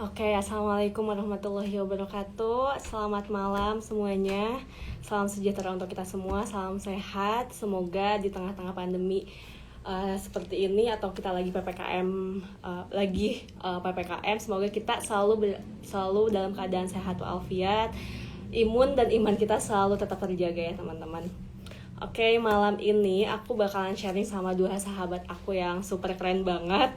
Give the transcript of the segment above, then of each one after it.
Oke, assalamualaikum warahmatullahi wabarakatuh. Selamat malam semuanya. Salam sejahtera untuk kita semua. Salam sehat. Semoga di tengah-tengah pandemi seperti ini atau kita lagi ppkm ppkm, semoga kita selalu dalam keadaan sehat walafiat, imun dan iman kita selalu tetap terjaga ya teman-teman. Oke, malam ini aku bakalan sharing sama dua sahabat aku yang super keren banget,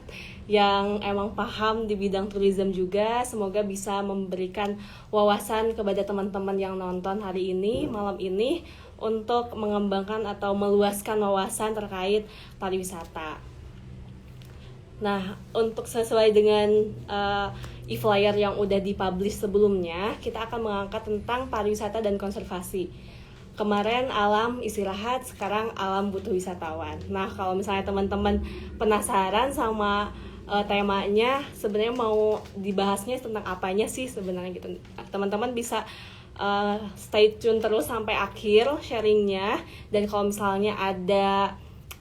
yang emang paham di bidang tourism juga. Semoga bisa memberikan wawasan kepada teman-teman yang nonton hari ini, malam ini, untuk mengembangkan atau meluaskan wawasan terkait pariwisata. Nah, untuk sesuai dengan e-flyer yang udah dipublish sebelumnya, kita akan mengangkat tentang pariwisata dan konservasi. Kemarin alam istirahat, sekarang alam butuh wisatawan. Nah, kalau misalnya teman-teman penasaran sama temanya, sebenarnya mau dibahasnya tentang apanya sih sebenarnya gitu. Teman-teman bisa stay tune terus sampai akhir sharingnya. Dan kalau misalnya ada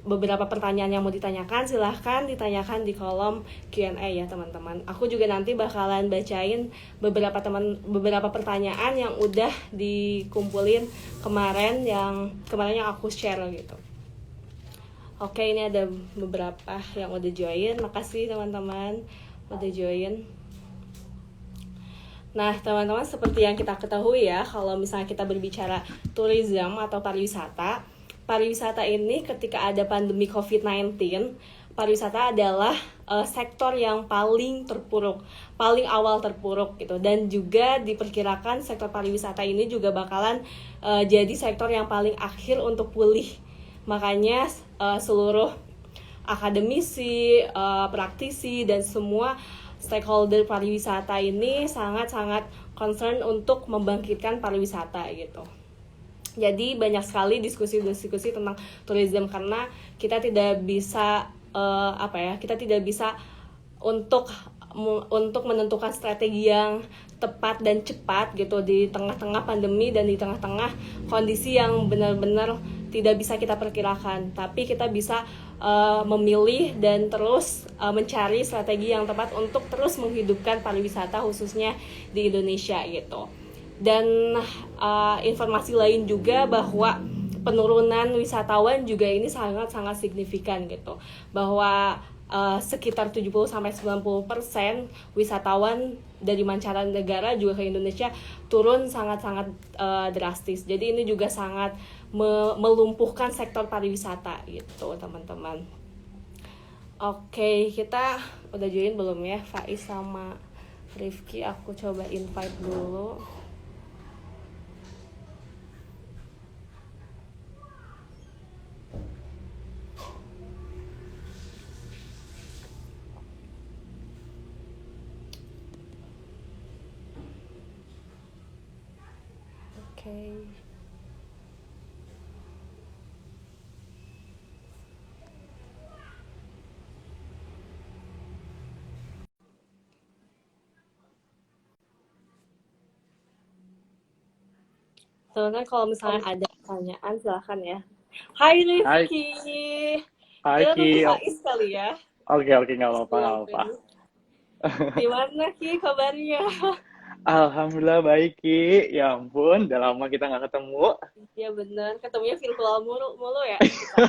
beberapa pertanyaan yang mau ditanyakan, silahkan ditanyakan di kolom Q&A ya teman-teman. Aku juga nanti bakalan bacain beberapa pertanyaan yang udah dikumpulin kemarin yang aku share gitu. Oke, ini ada beberapa yang udah join. Makasih teman-teman udah join. Nah, teman-teman, seperti yang kita ketahui ya, kalau misalnya kita berbicara tourism atau pariwisata ini ketika ada pandemi COVID-19, pariwisata adalah sektor yang paling terpuruk, paling awal terpuruk gitu. Dan juga diperkirakan sektor pariwisata ini juga bakalan jadi sektor yang paling akhir untuk pulih. Makanya seluruh akademisi, praktisi, dan semua stakeholder pariwisata ini sangat-sangat concern untuk membangkitkan pariwisata gitu. Jadi banyak sekali diskusi-diskusi tentang tourism karena kita tidak bisa kita tidak bisa untuk menentukan strategi yang tepat dan cepat gitu di tengah-tengah pandemi dan di tengah-tengah kondisi yang benar-benar tidak bisa kita perkirakan. Tapi kita bisa memilih dan terus mencari strategi yang tepat untuk terus menghidupkan pariwisata khususnya di Indonesia gitu. Dan informasi lain juga bahwa penurunan wisatawan juga ini sangat-sangat signifikan gitu. Bahwa sekitar 70-90% wisatawan dari mancanegara juga ke Indonesia turun sangat-sangat drastis. Jadi ini juga sangat melumpuhkan sektor pariwisata gitu, teman-teman. Oke, kita udah join belum ya, Faiz sama Rifki? Aku coba invite dulu. Oke. Teman-teman, kalau misalnya ada pertanyaan silahkan ya. Hai Hai, Rifki, hai kita Ki. nunggu Faiz kali ya. Oke, nggak apa-apa, nggak Sebelum apa-apa. ini. Gimana Ki kabarnya? Alhamdulillah baik Ki. Ya ampun, udah lama kita nggak ketemu. Iya bener, ketemunya virtual mulu, mulu ya kita.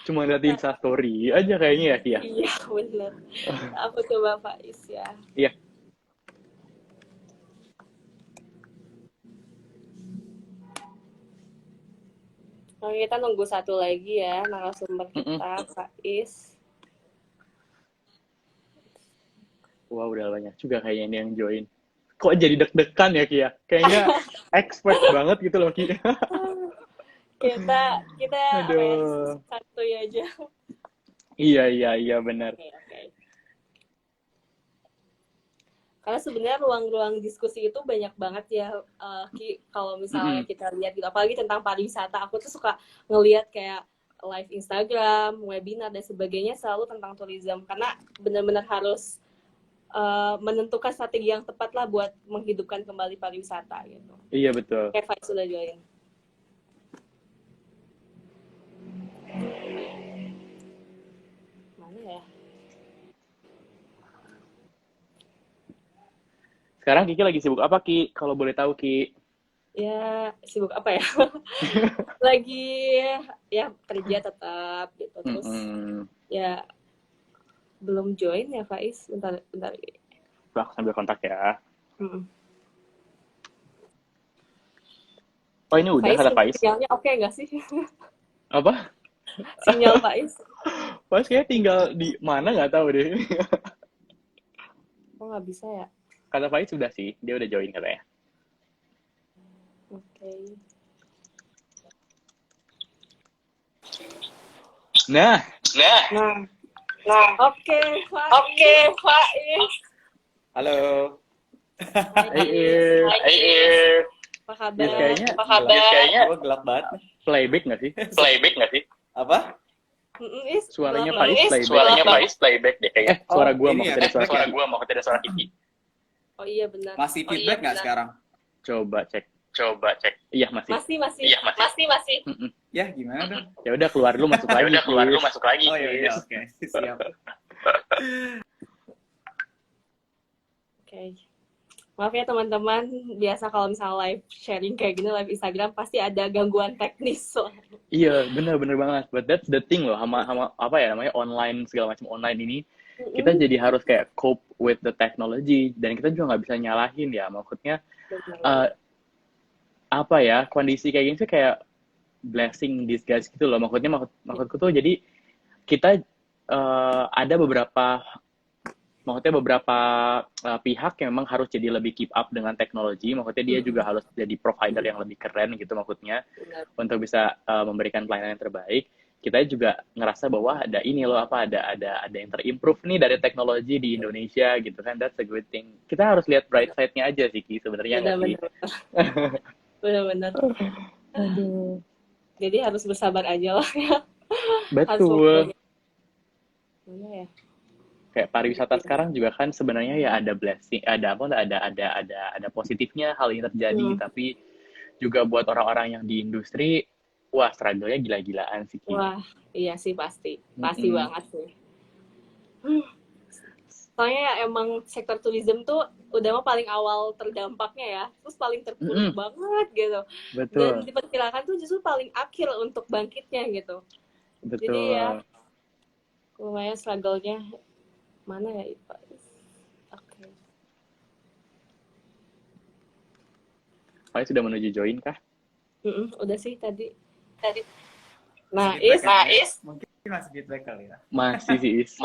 Cuma liat di Instastory aja kayaknya ya Ki ya. Iya bener. Aku coba Faiz ya. Iya, Oke, kita nunggu satu lagi ya narasumber mm-mm. kita, Faiz. Wah udah banyak juga kayaknya ini yang join. Kok jadi deg-degan ya Ki ya? Kayaknya expert banget gitu loh Ki. Kita apa ya? Aduh. Satu aja. Iya benar. Oke. Karena sebenarnya ruang-ruang diskusi itu banyak banget ya, Ki, kalau misalnya Mm-mm. kita lihat gitu, apalagi tentang pariwisata. Aku tuh suka ngelihat kayak live Instagram, webinar dan sebagainya selalu tentang tourism karena benar-benar harus menentukan strategi yang tepat lah buat menghidupkan kembali pariwisata gitu. Iya betul. Kayak Faiz sudah join. Mana ya? Sekarang Kiki lagi sibuk apa, Ki? Kalau boleh tahu, Ki. Ya, sibuk apa ya? Lagi ya kerja tetap gitu. Terus Mm-mm. ya belum join ya Faiz. Bentar, bentar. Wah, sambil kontak ya. Mm-mm. Oh, ini udah Faiz, kata Faiz. sinyalnya oke nggak sih? Apa? Sinyal Faiz. Faiz kayaknya tinggal di mana nggak tahu deh. Oh nggak bisa ya? Kata Faiz sudah sih, dia udah join katanya. Oke. Nah, Nah, oke Faiz. Halo. hey, Apa kabar? Yes, kayaknya Gue gelap banget. playback nggak sih? Apa? Is, Suaranya gelap banget. Faiz playback deh kayaknya. Suara gua ini mau ya? tidak suara Kiki. Oh iya benar. Masih feedback nggak sekarang? Coba cek. Iya, masih. Masih. Mm-mm. Ya gimana dong? Ya udah keluar dulu masuk lagi. Oh iya, oke. Siap. Oke. Maaf ya teman-teman, biasa kalau misalnya live sharing kayak gini live Instagram pasti ada gangguan teknis. Iya, bener banget. But that's the thing loh, sama apa ya namanya online segala macam online ini, kita jadi harus kayak cope with the technology dan kita juga nggak bisa nyalahin ya. Maksudnya apa ya, kondisi kayak gini sih kayak blessing in disguise gitu loh. Maksudku tuh jadi kita ada beberapa pihak yang memang harus jadi lebih keep up dengan teknologi. Maksudnya dia juga harus jadi provider yang lebih keren gitu maksudnya. Benar. Untuk bisa memberikan pelayanan yang terbaik. Kita juga ngerasa bahwa ada ini loh ada yang terimprove nih dari teknologi di Indonesia gitu kan. That's a good thing. Kita harus lihat bright side-nya aja sih Ki sebenarnya nggak sih? Benar. Aduh. Jadi harus bersabar aja lah ya. Betul. Benar ya. Kayak pariwisata sekarang juga kan sebenarnya ya ada blessing, ada positifnya hal ini terjadi, tapi juga buat orang-orang yang di industri, wah struggle-nya gila-gilaan sih Ki. Wah, iya sih pasti banget sih. Soalnya emang sektor tourism tuh udah mah paling awal terdampaknya ya, terus paling terpuruk banget gitu. Betul. Dan diperkirakan tuh justru paling akhir untuk bangkitnya gitu. Betul. Jadi ya lumayan struggle-nya mana ya Pak? Oke. Faiz sudah menuju join kah? Udah sih tadi. Nah, mungkin masih feedback kali ya. Masih sih Is.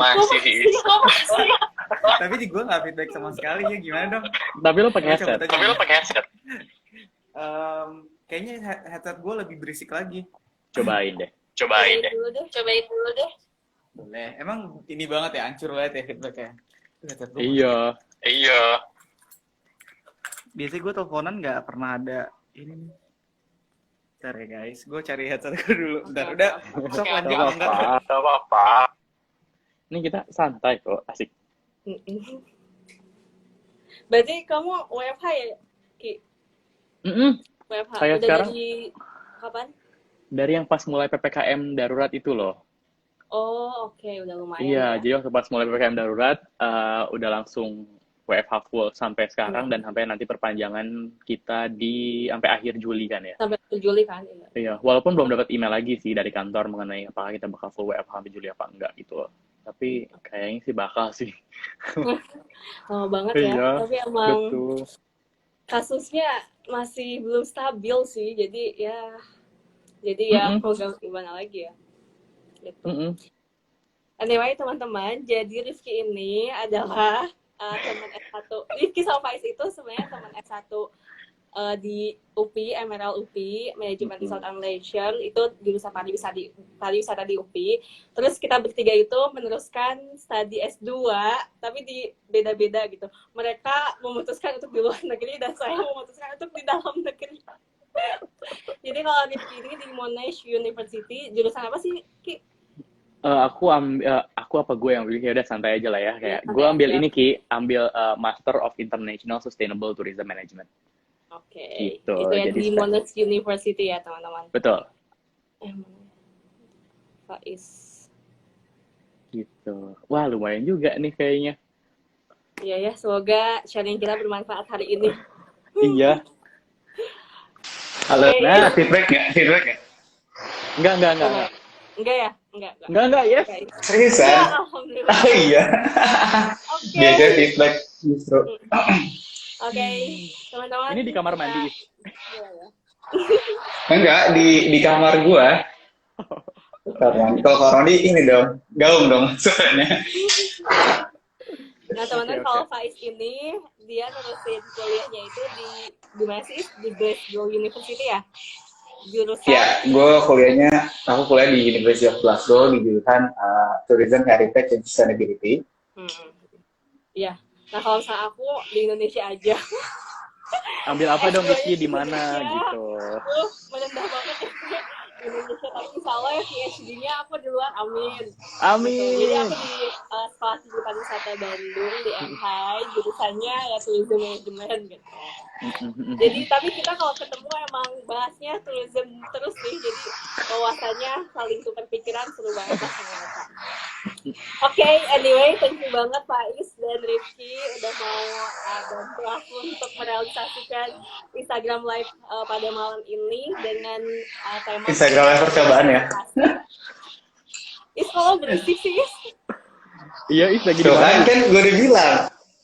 Tapi di gue nggak feedback sama sekali ya, gimana dong? Tapi lo pakai headset. Kayaknya headset gue lebih berisik lagi. Cobain deh. Cobain dulu deh. Boleh. Emang ini banget ya, hancur banget ya feedbacknya. Iya. Biasanya gue teleponan nggak pernah ada ini. Bentar ya guys, gue cari headset gue dulu. Bentar, udah. Sok lanjut. Gak apa-apa. Ini kita santai kok, asik. Berarti kamu WFH ya, Ki? WFH. Saya udah sekarang dari kapan? dari yang pas mulai PPKM darurat itu loh. Oh, oke, udah lumayan. Iya, ya. jadi waktu pas mulai PPKM darurat, udah langsung WFH full sampai sekarang dan sampai nanti perpanjangan kita di sampai akhir Juli kan ya. Sampai Juli kan? Iya, walaupun belum dapat email lagi sih dari kantor mengenai apakah kita bakal full WFH sampai Juli apa enggak gitu loh. Tapi kayaknya sih bakal sih. Lama banget ya. Iya, Tapi emang betul. kasusnya masih belum stabil sih. Jadi ya mau gimana lagi ya. Gitu. Anyway teman-teman, jadi Rifki ini adalah teman S1. Rifki sama Faiz itu sebenarnya teman S1 di UPI, Emerald UPI, Manajemen Resort and Leisure, itu jurusan pariwisata di UPI. Terus kita bertiga itu meneruskan studi S2, tapi di beda-beda gitu. Mereka memutuskan untuk di luar negeri dan saya memutuskan untuk di dalam negeri. Jadi kalau Rifki ini di Monash University, jurusan apa sih, Ki? Aku apa gue yang ambil, ya udah santai aja lah ya. Kayak gue ambil ini Ki, ambil Master of International Sustainable Tourism Management. Oke. Gitu. Itu ya Jadi di Monash University ya teman-teman. Betul. Faiz. Gitu. Wah lumayan juga nih kayaknya. Iya ya, semoga sharing kita bermanfaat hari ini. Iya. Halo, Oke. nah feedback nggak? Feedback nggak? Enggak. Enggak ya? Enggak. Enggak, yes. Oke. Seriusan? Ya, alhamdulillah. Oh iya. Oke. Biasanya feedback justru. Oke, teman-teman. Ini di kamar mandi. Iya, ya. Enggak, di kamar gua. Kalau Roni ini dong, gaung dong suaranya. Nah, teman-teman, Oke. kalau Faiz ini dia nerusin kuliahnya itu di mana sih? Di Glasgow University ya? Jurusan Ya, aku kuliah di University of Glasgow di jurusan Tourism, Heritage, and Sustainability. Iya. Nah, kalau misalnya aku di Indonesia aja. Ambil apa dong S2-nya Rizky di di mana Indonesia. gitu. Menendah banget ya. Di Indonesia, tapi insya Allah ya PhD-nya aku di luar, amin. Amin. Jadi aku di Sekolah Tinggi Pariwisata Bandung di MHI, jurusannya ya Tourism Management gitu. Jadi tapi kita kalau ketemu emang bahasnya tourism terus nih, jadi wawasannya saling tukar pikiran, seru banget lah sama mereka. Oke, anyway, thank you banget Faiz dan Rifki udah mau bantu aku untuk merealisasikan Instagram Live pada malam ini dengan tema Instagram Live percobaan ya. Is kalau berisik sih, Is. Iya, Is lagi di Tuh mana? kan gue udah bilang,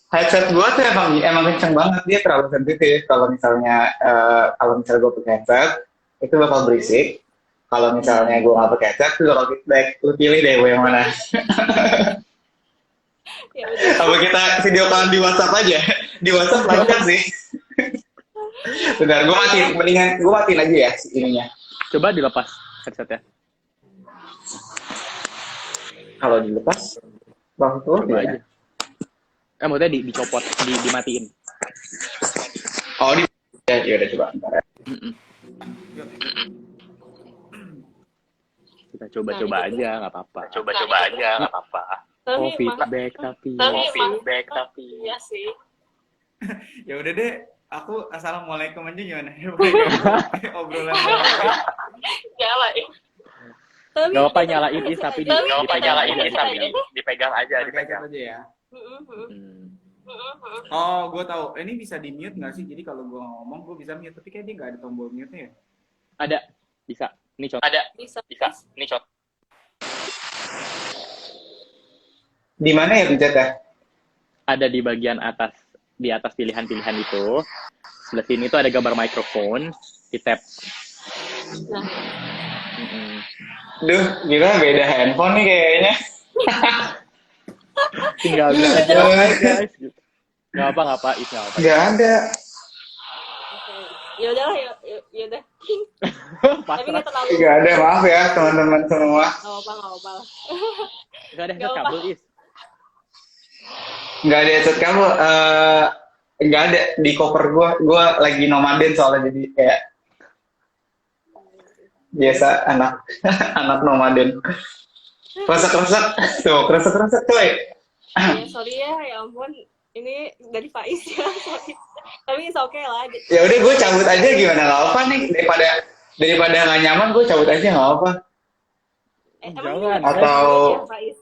headset gue tuh emang kenceng banget, dia terlalu sensitif. Kalau misalnya gue pakai headset, itu bakal berisik. Kalau misalnya gue nggak pakai headset, itu bakal feedback. Lu pilih deh gue yang mana. Ya udah. Apa kita video call di WhatsApp aja? Di WhatsApp lancar sih. Bentar, gue matiin aja ya ininya. Coba dilepas headsetnya. Kalau dilepas, waktu Coba aja. Maksudnya dicopot, dimatiin. Oh, ya udah coba. Bentar ya. Kita coba-coba aja, nggak apa-apa. Coba-coba aja, nggak apa-apa. Oh, feedback tapi. Iya sih. Ya udah deh, aku assalamualaikum aja gimana? Obrolan. Nyalain. Gak apa nyalain Is, tapi Nggak apa dipegang nyalain aja. ini, tapi dipegang aja, dipegang. aja ya. Hmm. Oh, gue tahu. Ini bisa di mute nggak sih? Jadi kalau gue ngomong, gue bisa mute. Tapi kayak dia nggak ada tombol mute-nya ya? Ada, bisa. Ini contoh. Ada, Bisa. Ini contoh. Di mana ya pencetnya? Ada di bagian atas, di atas pilihan-pilihan itu. Sebelah sini tuh ada gambar mikrofon, di tap. Nah, Duh, gila beda handphone nih kayaknya. Tinggal bilang aja, "Hai, guys." Gitu. Nggak apa, Is, nggak apa. Nggak ada. oke. Ya udahlah, ya udah. Tapi Pasrah. nggak terlalu. Nggak ada, maaf ya teman-teman semua. Nggak apa lah. Nggak ada headset Nggak apa. kabel, Is. Nggak ada headset kamu. Nggak ada di koper gue. Gue lagi nomaden soalnya jadi kayak biasa anak anak nomaden. Kresek-kresek tuh, kresek-kresek coy. Ya, sorry ya ampun. Ini dari Faiz ya, sorry. Tapi it's okay lah. Ya udah gue cabut aja gimana, nggak apa nih, daripada nggak nyaman gue cabut aja nggak apa. Emang Jangan. ini ada Atau- ya, Faiz?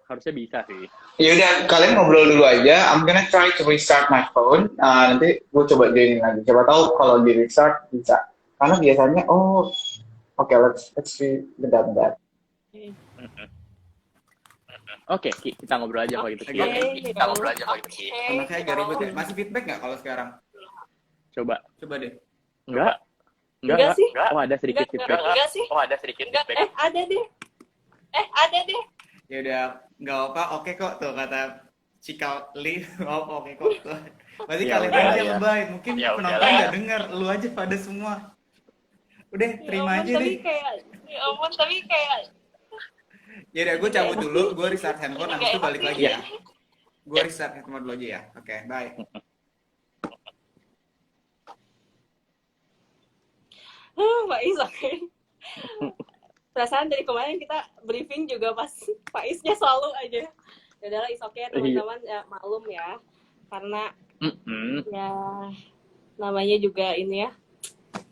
Harusnya bisa sih. Ya udah kalian ngobrol dulu aja. I'm gonna try to restart my phone. Nanti gue coba joinin lagi. Coba tahu kalau di restart bisa. Karena biasanya oke, let's bentar. Oke, Ki, kita ngobrol aja kalau gitu. Ki. Oke, Kita ngobrol aja kalau gitu. Anaknya agak ribet ya. Masih feedback nggak kalau sekarang? Coba. Coba deh. Enggak. Enggak sih. Oh, ada sedikit feedback. Enggak sih. Oh, ada sedikit Enggak. feedback. Ada deh. Ya udah nggak apa, oke kok tuh kata Cikal Li. Oke kok tuh. Berarti Ya kalian udah, aja ya. lebay. Mungkin Ya penonton udahlah. nggak dengar. Lu aja pada semua. Udah terima aja deh. Ya ampun, tapi kayak Ya udah gue cabut dulu. Gue restart handphone. Habis itu balik lagi ya. Iya. Gue restart handphone dulu aja ya. Oke, bye. Faiz, oke. Perasaan dari kemarin kita briefing juga pas Faiznya selalu aja. Ya udahlah, is okay teman-teman, ya maklum ya. Karena ya namanya juga ini ya.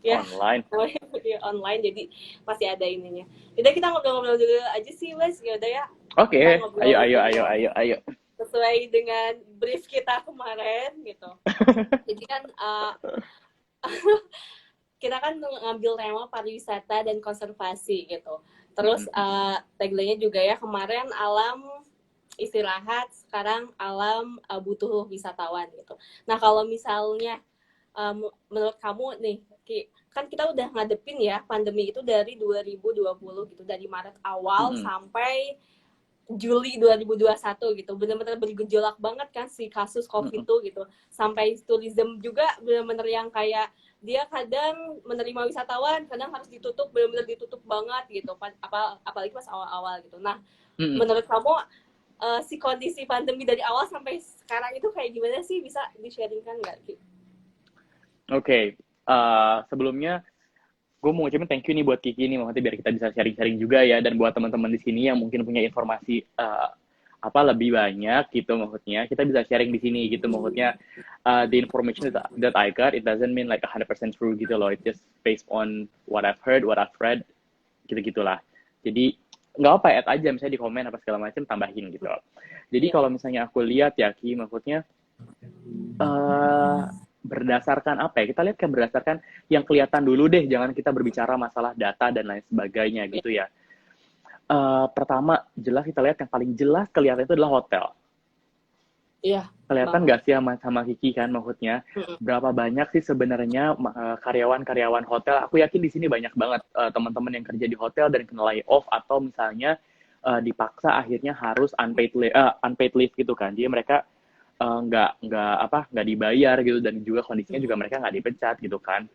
Ya, Online. namanya ya, online jadi pasti ada ininya. Udah kita ngobrol-ngobrol dulu aja sih, Wes. Ya udah ya. Oke. Kita ngobrol Ayo. ke sesuai dengan brief kita kemarin gitu. Jadi kan kita kan ngambil tema pariwisata dan konservasi gitu. Terus tagline-nya juga ya kemarin alam istirahat, sekarang alam butuh wisatawan gitu. Nah kalau misalnya menurut kamu nih, kan kita udah ngadepin ya pandemi itu dari 2020 gitu, dari Maret awal sampai Juli 2021 gitu, benar-benar bergejolak banget kan si kasus COVID tuh gitu, sampai tourism juga benar-benar yang kayak dia kadang menerima wisatawan, kadang harus ditutup, benar-benar ditutup banget gitu, apalagi pas awal-awal gitu. Nah, menurut kamu si kondisi pandemi dari awal sampai sekarang itu kayak gimana sih, bisa di-sharingkan nggak? Oke, sebelumnya gue mau ngucapin thank you nih buat Kiki nih, maksudnya biar kita bisa sharing-sharing juga ya, dan buat teman-teman di sini yang mungkin punya informasi lebih banyak gitu, maksudnya kita bisa sharing di sini gitu, maksudnya the information that I got, it doesn't mean like 100% true gitu loh, it's just based on what I've heard, what I've read, gitu-gitulah. Jadi nggak apa, add aja misalnya di komen apa segala macam, tambahin gitu. Jadi kalau misalnya aku lihat ya Ki, maksudnya berdasarkan apa ya, kita lihat kan berdasarkan yang kelihatan dulu deh, jangan kita berbicara masalah data dan lain sebagainya gitu ya. Pertama jelas kita lihat yang paling jelas kelihatan itu adalah hotel. Iya. Kelihatan nggak sih sama Kiki kan, maksudnya berapa banyak sih sebenarnya karyawan-karyawan hotel. Aku yakin di sini banyak banget teman-teman yang kerja di hotel dan kena lay off, atau misalnya dipaksa akhirnya harus unpaid leave gitu kan. Jadi mereka nggak dibayar gitu, dan juga kondisinya juga mereka nggak dipecat gitu kan.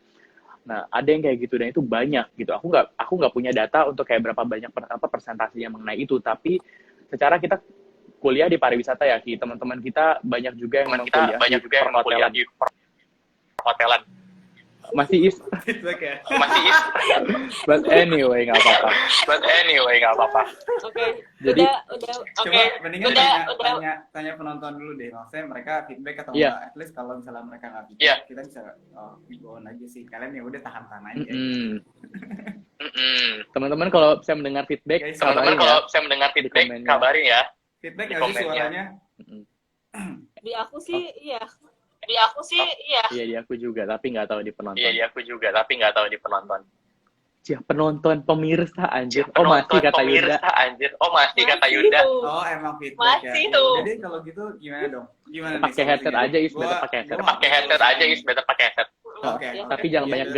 Nah ada yang kayak gitu, dan itu banyak gitu. Aku nggak punya data untuk kayak berapa banyak persentasenya mengenai itu, tapi secara kita kuliah di pariwisata ya Ki, teman-teman kita banyak juga yang kuliah di perhotelan. Masih is. Masih is. But anyway nggak apa-apa. Oke. Jadi udah coba mendingan tanya penonton dulu deh, maksudnya mereka feedback atau enggak, at least kalau misalnya mereka nggak feedback, kita bisa go on aja sih, kalian ya udah tahan aja. Teman-teman kalau saya mendengar feedback, kabarin ya. Feedback nggak sih suaranya? Di aku sih iya. Iya di aku juga, tapi nggak tahu di penonton. Ya penonton, pemirsa anjir. Masih kata Yuda. Oh emang feedback masih ya. tuh. Jadi kalau gitu gimana dong? Gimana Pakai headset aja is, better pakai headset. Oke. Tapi jangan banyak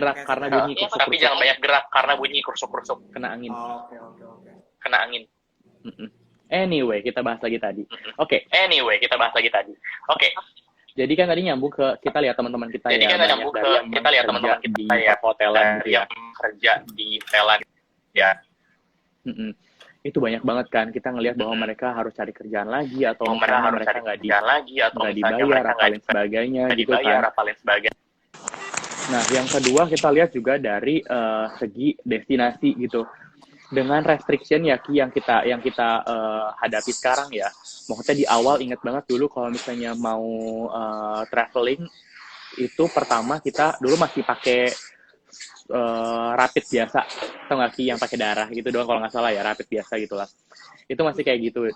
gerak karena bunyi kursuk-kursuk. Kena angin. Oke. Kena angin. Anyway, kita bahas lagi tadi. Oke. Jadi kan tadi nyambung ke kita lihat teman-teman kita yang hotelan gitu ya. Kerja di hotelan ya. Itu banyak banget kan, kita ngelihat bahwa mereka harus cari kerjaan lagi, atau mereka nggak dibayar apa lain sebagainya gitu kan. Nah yang kedua kita lihat juga dari segi destinasi gitu, dengan restriction ya Ki yang kita hadapi sekarang ya. Maksudnya di awal ingat banget dulu kalau misalnya mau traveling itu pertama kita dulu masih pakai rapid biasa, atau nggak Ki, yang pakai darah gitu doang kalau nggak salah ya, rapid biasa gitulah. Itu masih kayak gitu.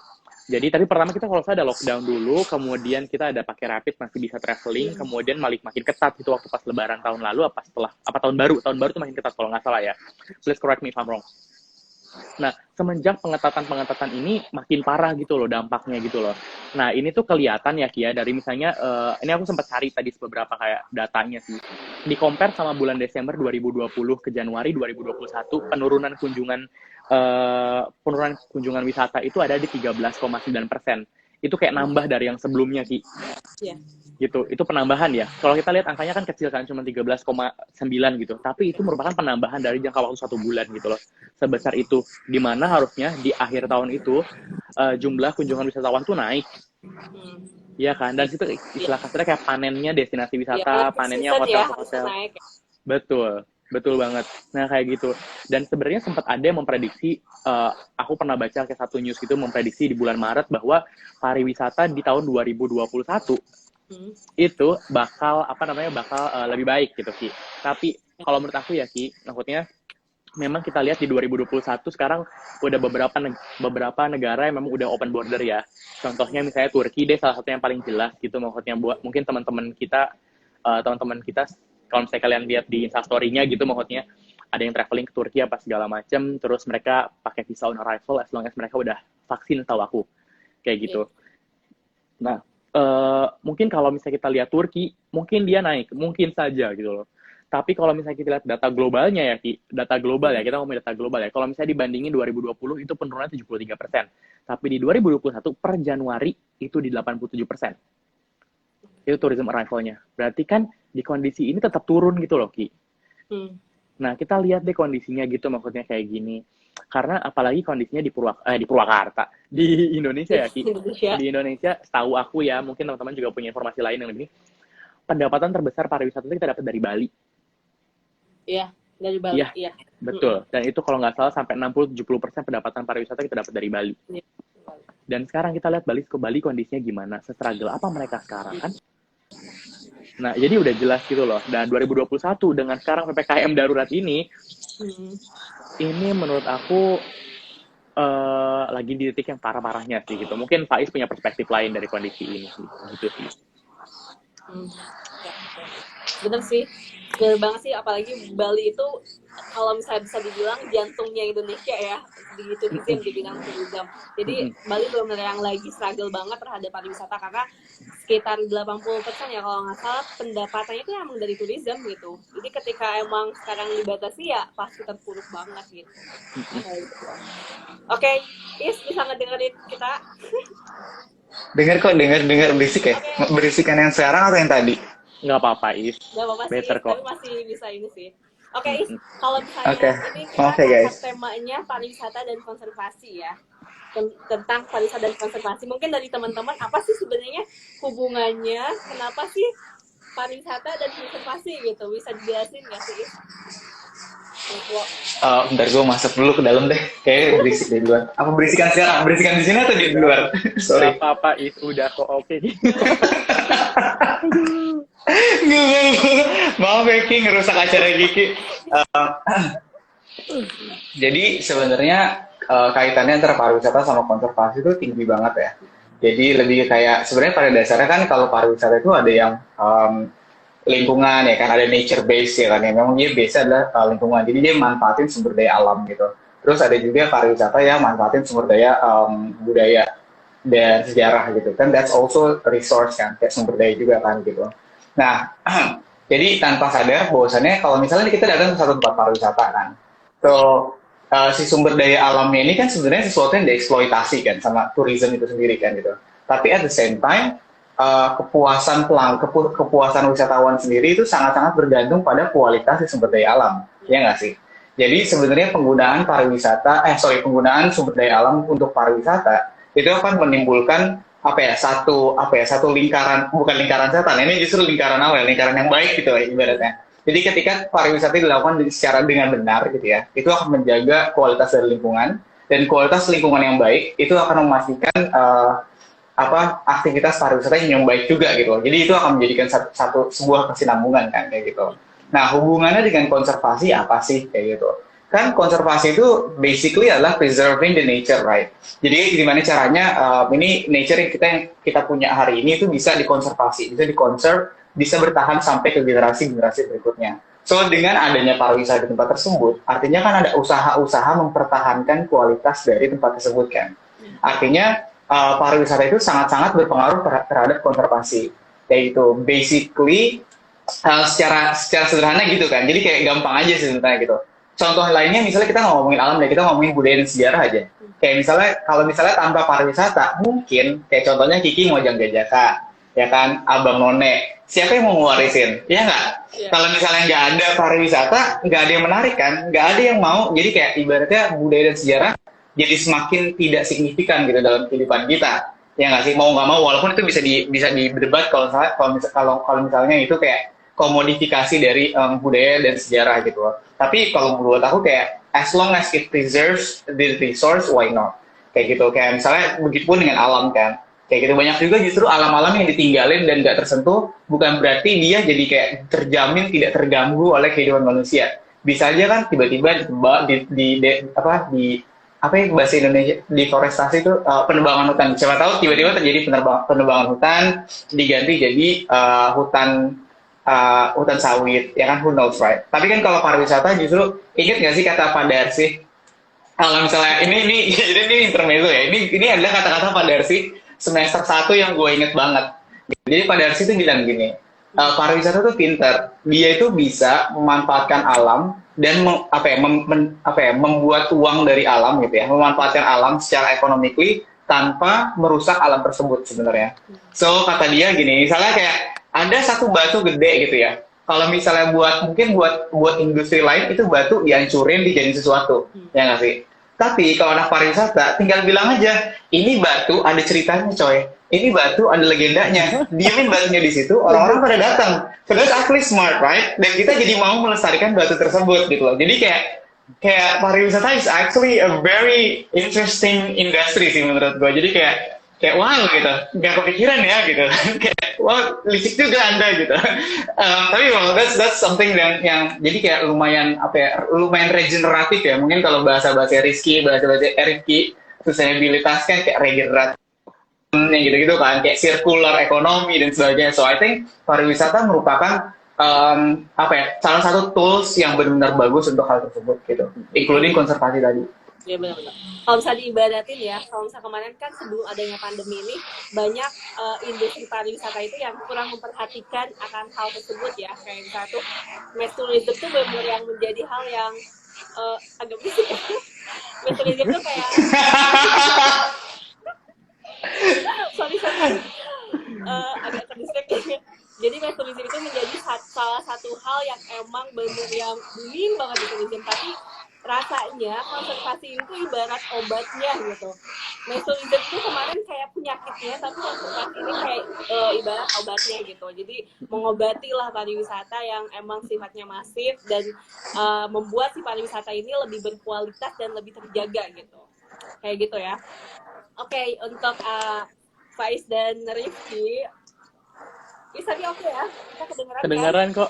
Jadi tadi pertama kita kalau saya ada lockdown dulu, kemudian kita ada pakai rapid masih bisa traveling, kemudian makin ketat itu waktu pas lebaran tahun lalu apa tahun baru tuh makin ketat kalau nggak salah ya. Please correct me if I'm wrong. Nah, semenjak pengetatan ini makin parah gitu loh dampaknya gitu loh. Nah, ini tuh kelihatan ya Kia, dari misalnya, ini aku sempat cari tadi beberapa kayak datanya sih. Di compare sama bulan Desember 2020 ke Januari 2021, penurunan kunjungan wisata itu ada di 13,9%. Itu kayak nambah dari yang sebelumnya Ki. Iya. Gitu, itu penambahan ya. Kalau kita lihat angkanya kan kecil kan, cuma 13,9 gitu. Tapi itu merupakan penambahan dari jangka waktu 1 bulan gitu loh. Sebesar itu. Dimana harusnya di akhir tahun itu jumlah kunjungan wisatawan tuh naik. Iya kan? Dan situ istilah kasarnya kayak panennya destinasi wisata, panennya hotel-hotel. Betul banget. Nah kayak gitu. Dan sebenarnya sempat ada yang memprediksi, aku pernah baca kayak satu news gitu memprediksi di bulan Maret bahwa pariwisata di tahun 2021 itu bakal lebih baik gitu Ki. Tapi kalau menurut aku ya Ki, maksudnya memang kita lihat di 2021 sekarang udah beberapa negara yang memang udah open border ya. Contohnya misalnya Turki deh, salah satu yang paling jelas gitu, maksudnya buat mungkin teman-teman kita kalau misalnya kalian lihat di Instastory-nya gitu, maksudnya ada yang traveling ke Turki apa segala macam, terus mereka pakai visa on arrival as long as mereka udah vaksin, tahu aku kayak gitu. Nah, mungkin kalau misalnya kita lihat Turki, mungkin dia naik, mungkin saja gitu loh. Tapi kalau misalnya kita lihat data globalnya ya, data global ya, kita ngomongin data global ya. Kalau misalnya dibandingin 2020 itu penurunan 73%. Tapi di 2021 per Januari itu di 87%. Itu tourism arrival-nya. Berarti kan di kondisi ini tetap turun gitu loh, Ki. Nah, kita lihat deh kondisinya gitu, maksudnya kayak gini. Karena apalagi kondisinya di Purwakarta, di Indonesia ya, Ki. Di Indonesia, setahu aku ya, mungkin teman-teman juga punya informasi lain yang lebih. Pendapatan terbesar pariwisata itu kita dapat dari Bali. Iya, dari Bali. Iya, betul. Dan itu kalau nggak salah sampai 60-70% pendapatan pariwisata kita dapat dari Bali. Iya. Dan sekarang kita lihat Bali kondisinya gimana, se-struggle apa mereka sekarang kan? Nah, jadi udah jelas gitu loh. Dan 2021 dengan sekarang PPKM darurat ini menurut aku lagi di titik yang parah-parahnya sih gitu. Mungkin Faiz punya perspektif lain dari kondisi ini sih, gitu sih. Bener sih. Bener banget sih, apalagi Bali itu kalau misalnya bisa dibilang jantungnya Indonesia ya, di tourism, dibilang tourism. Jadi Bali benar-benar yang lagi struggle banget terhadap pariwisata karena sekitar 80% ya kalau nggak salah pendapatannya itu emang dari tourism gitu. Jadi ketika emang sekarang dibatasi ya pasti terpuruk banget gitu. Oke, Is bisa ngedengerin kita? Dengar berisik ya. Okay. Berisikan yang sekarang atau yang tadi? Nggak apa-apa, Is. Nggak apa-apa sih, tapi masih bisa ini sih. Oke, Is, kalau misalnya ini kita angkat temanya pariwisata dan konservasi ya. Tentang pariwisata dan konservasi. Mungkin dari teman-teman, apa sih sebenarnya hubungannya? Kenapa sih pariwisata dan konservasi gitu? Bisa dijelasin nggak sih, Is? Bentar gue masuk dulu ke dalam deh. Kayaknya berisik di luar. Apa berisikan sekarang? Berisikan di sini atau di luar? Sorry. Gak apa-apa, Is. Udah kok oke. Maaf ya Ki, ngerusak acara Kiki. Jadi sebenarnya kaitannya antara pariwisata sama konservasi itu tinggi banget ya. Jadi lebih kayak sebenarnya pada dasarnya kan kalau pariwisata itu ada yang lingkungan ya kan, ada nature base ya kan, yang memang dia base adalah lingkungan. Jadi dia manfaatin sumber daya alam gitu. Terus ada juga pariwisata yang manfaatin sumber daya budaya dan sejarah gitu kan, that's also resource kan, kayak sumber daya juga kan gitu. Nah, jadi tanpa sadar bahwasannya kalau misalnya kita datang ke satu tempat pariwisata kan, si sumber daya alamnya ini kan sebenarnya sesuatu yang dieksploitasi kan sama tourism itu sendiri kan gitu. Tapi at the same time, kepuasan wisatawan sendiri itu sangat-sangat bergantung pada kualitas si sumber daya alam, ya nggak sih? Jadi sebenarnya penggunaan sumber daya alam untuk pariwisata itu akan menimbulkan satu lingkaran, bukan lingkaran setan, ini justru lingkaran lingkaran yang baik gitu ya ibaratnya. Jadi ketika pariwisata dilakukan dengan benar gitu ya, itu akan menjaga kualitas dari lingkungan, dan kualitas lingkungan yang baik itu akan memastikan aktivitas pariwisata yang baik juga gitu. Jadi itu akan menjadikan sebuah kesinambungan kan kayak gitu. Nah, hubungannya dengan konservasi apa sih kayak gitu? Kan konservasi itu basically adalah preserving the nature, right? Jadi gimana caranya ini nature yang kita punya hari ini itu bisa dikonservasi, bisa dikonserv, bisa bertahan sampai ke generasi-generasi berikutnya. So dengan adanya pariwisata di tempat tersebut, artinya kan ada usaha-usaha mempertahankan kualitas dari tempat tersebut kan. Artinya pariwisata itu sangat-sangat berpengaruh terhadap konservasi. Yaitu basically secara sederhana gitu kan. Jadi kayak gampang aja sih sebenarnya gitu. Contoh lainnya misalnya kita ngomongin alam dan kita ngomongin budaya dan sejarah aja. Kayak misalnya kalau misalnya tanpa pariwisata, mungkin kayak contohnya Kiki Mojang Gajaka, ya kan, Abang None, siapa yang mau ngewarisin? Ya nggak? Yeah. Kalau misalnya nggak ada pariwisata, nggak ada yang menarik kan, nggak ada yang mau. Jadi kayak ibaratnya budaya dan sejarah jadi semakin tidak signifikan gitu dalam kehidupan kita. Ya nggak sih? Mau nggak mau, walaupun itu bisa didebat kalau misalnya itu kayak komodifikasi dari budaya dan sejarah gitu. Tapi kalau menurut aku kayak as long as it preserves the resource, why not? Kayak gitu. Kayak misalnya begitupun dengan alam kan. Kayak gitu, banyak juga justru alam-alam yang ditinggalin dan nggak tersentuh, bukan berarti dia jadi kayak terjamin tidak terganggu oleh kehidupan manusia. bisa aja kan tiba-tiba apa ya bahasa Indonesia, deforestasi itu penebangan hutan. Siapa tahu tiba-tiba terjadi penebangan hutan diganti jadi hutan sawit, ya kan, who knows, right? Tapi kan kalau pariwisata justru, inget nggak sih kata Pak Darsi? Kalau misalnya ini jadi ini intermezzo ya. Ini adalah kata-kata Pak Darsi semester 1 yang gue inget banget. Jadi Pak Darsi itu bilang gini, pariwisata itu pinter, dia itu bisa memanfaatkan alam dan membuat uang dari alam gitu ya, memanfaatkan alam secara economically tanpa merusak alam tersebut sebenarnya. So kata dia gini, misalnya kayak ada satu batu gede gitu ya, kalau misalnya buat industri lain itu batu dihancurin dijadiin sesuatu, ya nggak sih? Tapi kalau anak pariwisata tinggal bilang aja, ini batu ada ceritanya coy, ini batu ada legendanya, diamin batunya di situ, orang-orang pada datang. So that's actually smart, right? Dan kita jadi mau melestarikan batu tersebut gitu loh. Jadi kayak pariwisata is actually a very interesting industry sih menurut gue. Jadi kayak wow gitu, nggak kepikiran ya gitu. Kayak wow, licik juga Anda gitu. Tapi well, that's something yang jadi kayak lumayan regeneratif ya. Mungkin kalau bahasa Rizky sustainabilitas kan kayak regeneratif yang gitu-gitu kan, kayak circular ekonomi dan sebagainya. So I think pariwisata merupakan salah satu tools yang benar-benar bagus untuk hal tersebut gitu, including konservasi tadi. Ya benar-benar. Kalau misalnya diibadatin ya, kalau misalnya kemarin kan sebelum adanya pandemi ini banyak industri pariwisata itu yang kurang memperhatikan akan hal tersebut ya. Kayak misalnya tuh mass tourism tuh benar-benar yang menjadi hal yang agak berisik ya. Mass tourism tuh kayak sorry agak terdistract ya. Jadi mass tourism itu menjadi salah satu hal yang emang benar yang booming banget di tourism, tapi rasanya konservasi itu ibarat obatnya gitu. Mass tourism itu kemarin kayak penyakitnya, tapi konservasi ini kayak ibarat obatnya gitu. Jadi mengobati lah pariwisata yang emang sifatnya masif dan membuat si pariwisata ini lebih berkualitas dan lebih terjaga gitu. Kayak gitu ya. Oke, untuk Faiz dan Rifki, Isabi oke ya? Kita kedengeran kok.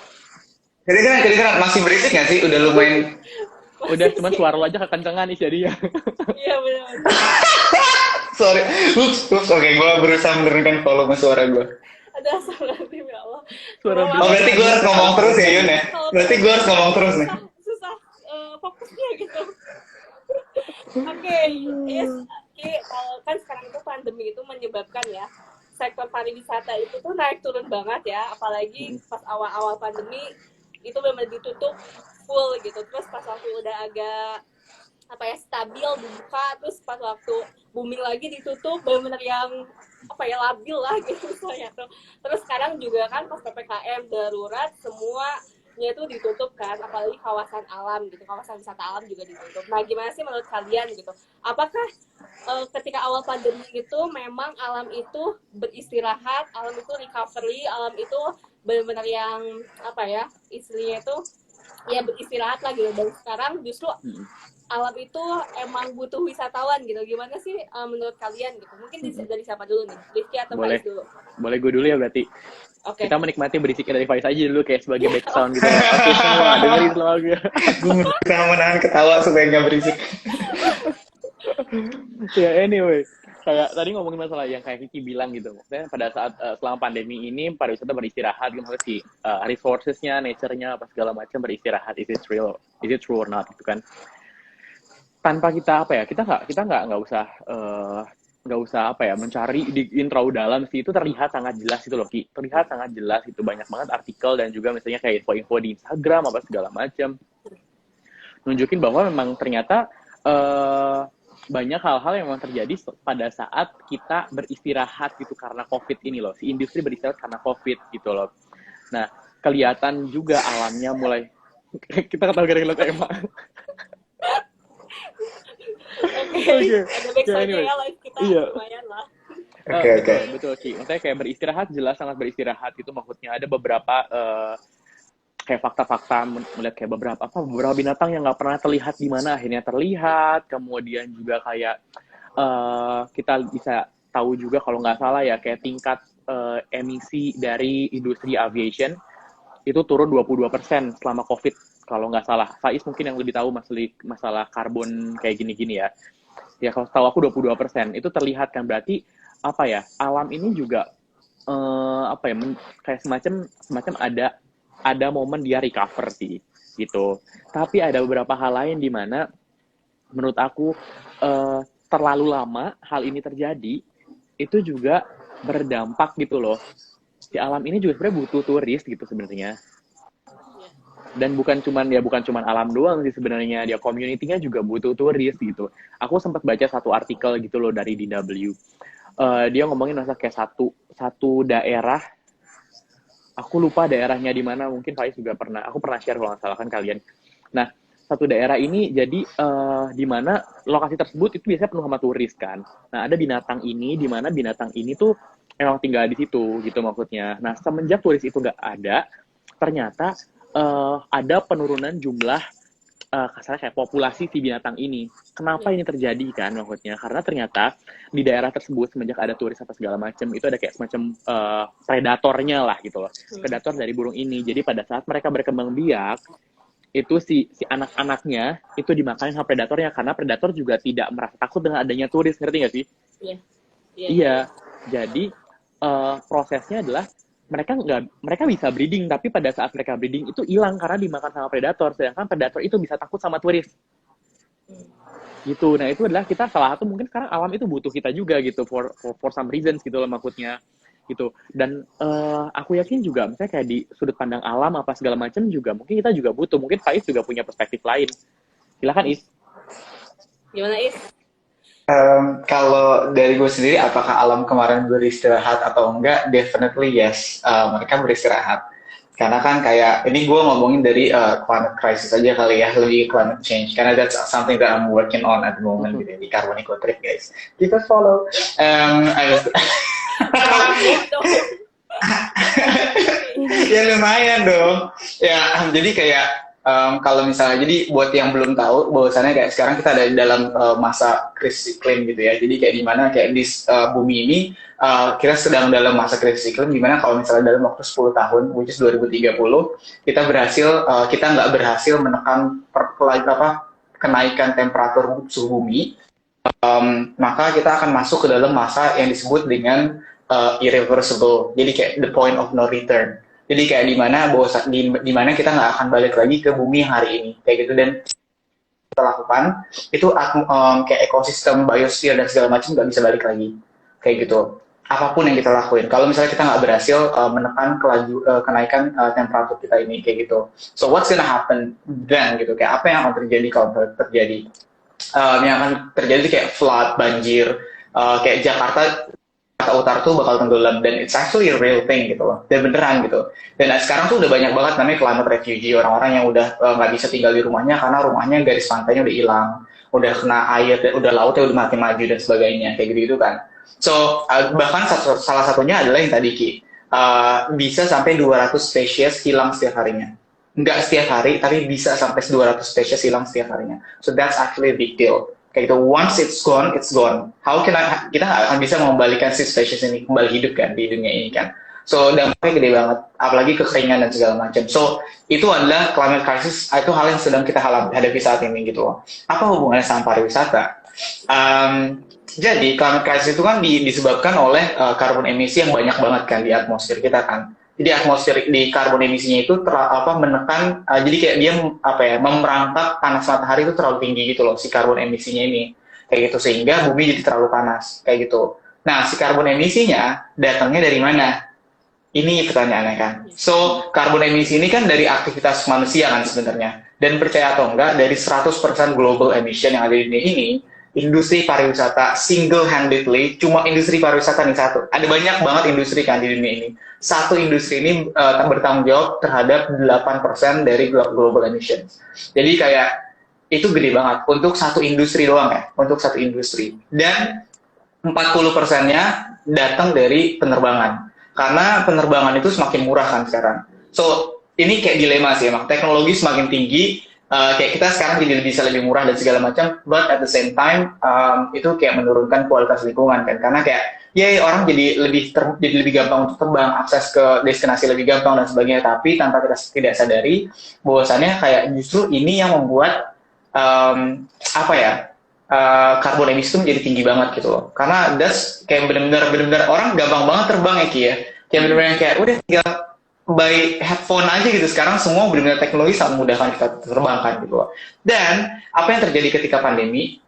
Kedengeran. Masih berisik nggak sih? Udah lumayan. Udah, cuman suara lo aja kekencengan nih jadinya. Iya benar. Sorry. Ups. Oke, gue berusaha menurunkan volume suara gue. Ada suara ya Allah. Berarti gue harus ngomong terus ya Yun ya? Berarti gue harus ngomong terus nih. Susah fokusnya gitu. Oke, yes. Kalau kan sekarang itu pandemi itu menyebabkan ya sektor pariwisata itu tuh naik turun banget ya, apalagi pas awal-awal pandemi itu memang ditutup full gitu, terus pas waktu udah agak stabil dibuka, terus pas waktu booming lagi ditutup, benar-benar yang labil lah gitu saya tuh. Terus sekarang juga kan pas PPKM darurat semuanya itu ditutup kan, apalagi kawasan alam gitu, kawasan wisata alam juga ditutup. Nah gimana sih menurut kalian gitu, apakah ketika awal pandemi itu memang alam itu beristirahat, alam itu recovery, alam itu benar-benar yang istilahnya itu ya beristirahat lah gitu, dan sekarang justru alam itu emang butuh wisatawan gitu. Gimana sih menurut kalian gitu? Mungkin dari siapa dulu nih? Rifki atau Faiz dulu? Boleh gue dulu ya berarti. Okay. Kita menikmati berisiknya dari Faiz aja dulu kayak sebagai background gitu. Oke semua dengerin semua gue. Gue berusaha menahan ketawa supaya nggak berisik. Ya anyway, kayak tadi ngomongin masalah yang kayak Kiki bilang gitu. Maksudnya pada saat selama pandemi ini pariwisata beristirahat gitu, maksudnya si resources-nya, nature-nya apa segala macam beristirahat. Is it true or not gitu kan? Tanpa kita kita nggak usah mencari di intro dalam sih, itu terlihat sangat jelas itu loh Ki, terlihat sangat jelas itu, banyak banget artikel dan juga misalnya kayak info-info di Instagram apa segala macam nunjukin bahwa memang ternyata banyak hal-hal yang memang terjadi pada saat kita beristirahat gitu karena COVID ini loh, si industri beristirahat karena COVID gitu loh. Nah kelihatan juga alamnya mulai kita ketahui gara-gara emang. Oke. Ada backsound-nya ya, live kita lumayan lah. Oke. Betul Ki. Maksudnya kayak beristirahat, jelas sangat beristirahat itu maksudnya. Ada beberapa kayak fakta-fakta melihat kayak beberapa binatang yang nggak pernah terlihat di mana akhirnya terlihat. Kemudian juga kayak kita bisa tahu juga kalau nggak salah ya kayak tingkat emisi dari industri aviation itu turun 22% selama COVID kalau nggak salah, Faiz mungkin yang lebih tahu masalah karbon kayak gini-gini ya. Ya kalau tahu aku 22%, itu terlihat kan, berarti apa ya, alam ini juga kayak semacam ada momen dia recover sih gitu. Tapi ada beberapa hal lain di mana menurut aku terlalu lama hal ini terjadi, itu juga berdampak gitu loh. Si alam ini juga sebenarnya butuh turis gitu sebenarnya. Dan bukan cuman alam doang sih sebenarnya, dia community-nya juga butuh turis gitu. Aku sempat baca satu artikel gitu loh dari DW. Dia ngomongin masa kayak satu daerah, aku lupa daerahnya di mana, mungkin Faiz juga aku pernah share kalau nggak salah kan kalian. Nah, satu daerah ini jadi di mana lokasi tersebut itu biasanya penuh sama turis kan. Nah, ada binatang ini, di mana binatang ini tuh emang tinggal di situ gitu maksudnya. Nah, semenjak turis itu nggak ada, ternyata ada penurunan jumlah kasarnya kayak populasi si binatang ini. Kenapa ini terjadi kan maksudnya? Karena ternyata di daerah tersebut semenjak ada turis apa segala macam, itu ada kayak semacam predatornya lah gitu loh. Predator dari burung ini. Jadi pada saat mereka berkembang biak, itu si anak-anaknya itu dimakanin sama predatornya, karena predator juga tidak merasa takut dengan adanya turis, ngerti nggak sih? Iya. Jadi prosesnya adalah mereka bisa breeding, tapi pada saat mereka breeding itu hilang karena dimakan sama predator, sedangkan predator itu bisa takut sama turis gitu. Nah, itu adalah kita salah satu, mungkin sekarang alam itu butuh kita juga gitu for some reasons gitu loh maksudnya gitu. Dan aku yakin juga misalnya kayak di sudut pandang alam apa segala macam juga mungkin kita juga butuh, mungkin Faiz juga punya perspektif lain. Silakan Is. Gimana Is? Kalau dari gue sendiri, apakah alam kemarin beristirahat atau enggak? Definitely yes, mereka beristirahat. Karena kan kayak, ini gue ngomongin dari climate crisis aja kali ya, lebih climate change. Karena that's something that I'm working on at the moment gitu, di Carbon Eco Trip, guys. Kita follow. Ya lumayan dong. Ya, jadi kayak, kalau misalnya, jadi buat yang belum tahu, bahwasannya kayak sekarang kita ada di dalam masa krisis iklim gitu ya. Jadi kayak di mana kayak di bumi ini kita sedang dalam masa krisis iklim, di mana kalau misalnya dalam waktu 10 tahun, which is 2030, kita nggak berhasil menekan kenaikan temperatur suhu bumi, maka kita akan masuk ke dalam masa yang disebut dengan irreversible. Jadi kayak the point of no return. Jadi kayak di mana kita nggak akan balik lagi ke bumi hari ini kayak gitu. Dan kita lakukan itu kayak ekosistem biosfer dan segala macam nggak bisa balik lagi kayak gitu. Apapun yang kita lakuin, kalau misalnya kita nggak berhasil menekan kenaikan temperatur kita ini kayak gitu. So what's gonna happen then gitu, kayak apa yang akan terjadi kalau terjadi? Yang akan terjadi kayak flood, banjir, kayak Jakarta Utara tuh bakal tenggelam, dan it's actually a real thing gitu loh, dan beneran gitu. Dan sekarang tuh udah banyak banget namanya climate refugee, orang-orang yang udah nggak bisa tinggal di rumahnya karena rumahnya garis pantainya udah hilang, udah kena air, udah lautnya udah makin maju dan sebagainya kayak gitu kan. So bahkan salah satunya adalah yang tadi Ki, bisa sampai 200 spesies hilang setiap harinya. Nggak setiap hari, tapi bisa sampai 200 spesies hilang setiap harinya. So that's actually a big deal. Kayak gitu, once it's gone, it's gone. Kita nggak akan bisa mengembalikan si spesies ini kembali hidup kan di dunia ini kan. So dampaknya gede banget, apalagi kekeringan dan segala macam. So itu adalah climate crisis, itu hal yang sedang kita hadapi saat ini gitu loh. Apa hubungannya sama pariwisata? Jadi climate crisis itu kan disebabkan oleh karbon emisi yang banyak banget kan di atmosfer kita kan. Jadi atmosfer di karbon emisinya itu menekan, jadi kayak dia memerangkap panas matahari itu terlalu tinggi gitu loh si karbon emisinya ini kayak gitu, sehingga bumi jadi terlalu panas kayak gitu. Nah, si karbon emisinya datangnya dari mana? Ini pertanyaannya kan. So karbon emisi ini kan dari aktivitas manusia kan sebenarnya, dan percaya atau enggak, dari 100% global emission yang ada di dunia ini, industri pariwisata single-handedly, cuma industri pariwisata nih satu. Ada banyak banget industri kan di dunia ini. Satu industri ini bertanggung jawab terhadap 8% dari global emissions. Jadi kayak itu gede banget untuk satu industri doang ya, untuk satu industri. Dan 40%-nya datang dari penerbangan. Karena penerbangan itu semakin murah kan sekarang. So ini kayak dilema sih emang. Teknologi semakin tinggi, kayak kita sekarang jadi bisa lebih murah dan segala macam, but at the same time itu kayak menurunkan kualitas lingkungan kan, karena kayak ya orang jadi lebih gampang untuk terbang, akses ke destinasi lebih gampang dan sebagainya. Tapi tanpa kita tidak sadari, bahwasannya kayak justru ini yang membuat apa ya, karbon emisi itu menjadi tinggi banget gitu loh. Karena das kayak benar-benar orang gampang banget terbang ya Ki ya. Kayak benar-benar kayak udah tinggal by headphone aja gitu. Sekarang semua benar-benar teknologi sangat memudahkan kita terbangkan gitu loh. Dan apa yang terjadi ketika pandemi?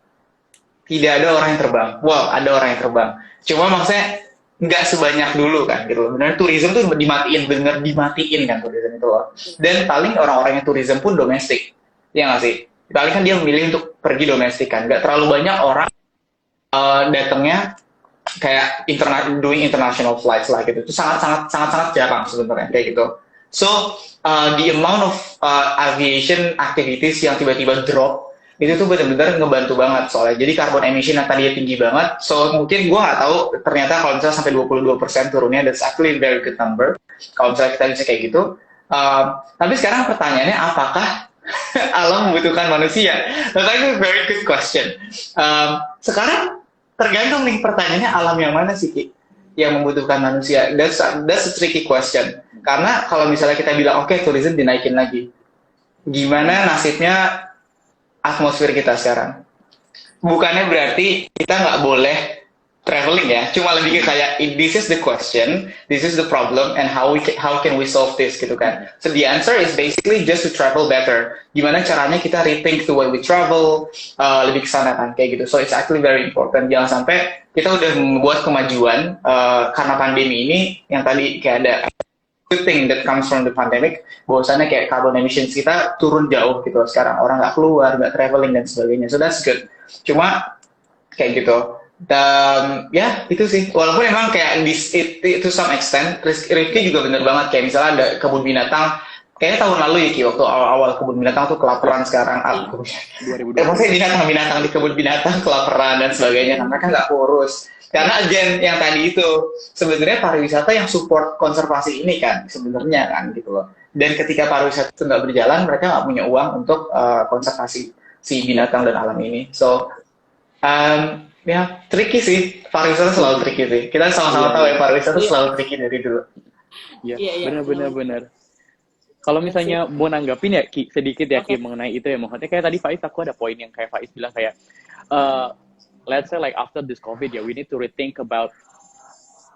Tidak ada orang yang terbang. Wow, ada orang yang terbang. Cuma maksudnya nggak sebanyak dulu kan gitu. Benar tourism tuh dimatiin kan tourism itu loh. Dan paling orang-orang yang tourism pun domestik. Ya nggak sih? Paling kan dia memilih untuk pergi domestik kan. Nggak terlalu banyak orang datangnya kayak doing international flights lah gitu. Itu sangat jarang sebenarnya kayak gitu. So the amount of aviation activities yang tiba-tiba drop itu tuh benar-benar ngebantu banget soalnya. Jadi carbon emission yang tadinya tinggi banget, so mungkin gue nggak tahu ternyata kalau misalnya sampai 22% turunnya, that's actually a very good number. Kalau misalnya kita bisa kayak gitu. Tapi sekarang pertanyaannya, apakah alam membutuhkan manusia? That's actually a very good question. Sekarang tergantung nih pertanyaannya, alam yang mana sih Ki yang membutuhkan manusia? That's a tricky question. Karena kalau misalnya kita bilang oke, tourism dinaikin lagi, gimana nasibnya atmosfer kita sekarang? Bukannya berarti kita nggak boleh traveling ya, cuma lebih ke kayak this is the question, this is the problem, and how can we solve this gitu kan? So the answer is basically just to travel better. Gimana caranya kita rethink the way we travel, lebih ke sana kan kayak gitu. So it's actually very important. Jangan sampai kita udah membuat kemajuan karena pandemi ini yang tadi kayak ada good thing that comes from the pandemic, bahwasannya kayak carbon emissions kita turun jauh gitu sekarang, orang nggak keluar, nggak traveling dan sebagainya, so that's good. Cuma kayak gitu, dan ya itu sih, walaupun emang kayak to some extent Rifki juga bener banget, kayak misalnya ada kebun binatang, kayaknya tahun lalu ya Ki, waktu awal-awal kebun binatang tuh kelaparan sekarang, maksudnya binatang-binatang di kebun binatang kelaparan dan sebagainya, karena mereka nggak kurus. Karena again yang tadi itu sebenarnya pariwisata yang support konservasi ini kan sebenarnya kan gitu loh. Dan ketika pariwisata itu nggak berjalan, mereka nggak punya uang untuk konservasi si binatang dan alam ini. So ya tricky sih, pariwisata selalu tricky sih. Kita sama-sama tahu ya pariwisata selalu tricky dari dulu. Iya, benar. Kalau misalnya mau nanggapin ya Ki, sedikit ya Ki mengenai itu ya, maksudnya kayak tadi Faiz, aku ada poin yang kayak Faiz bilang kayak let's say like after this COVID ya, we need to rethink about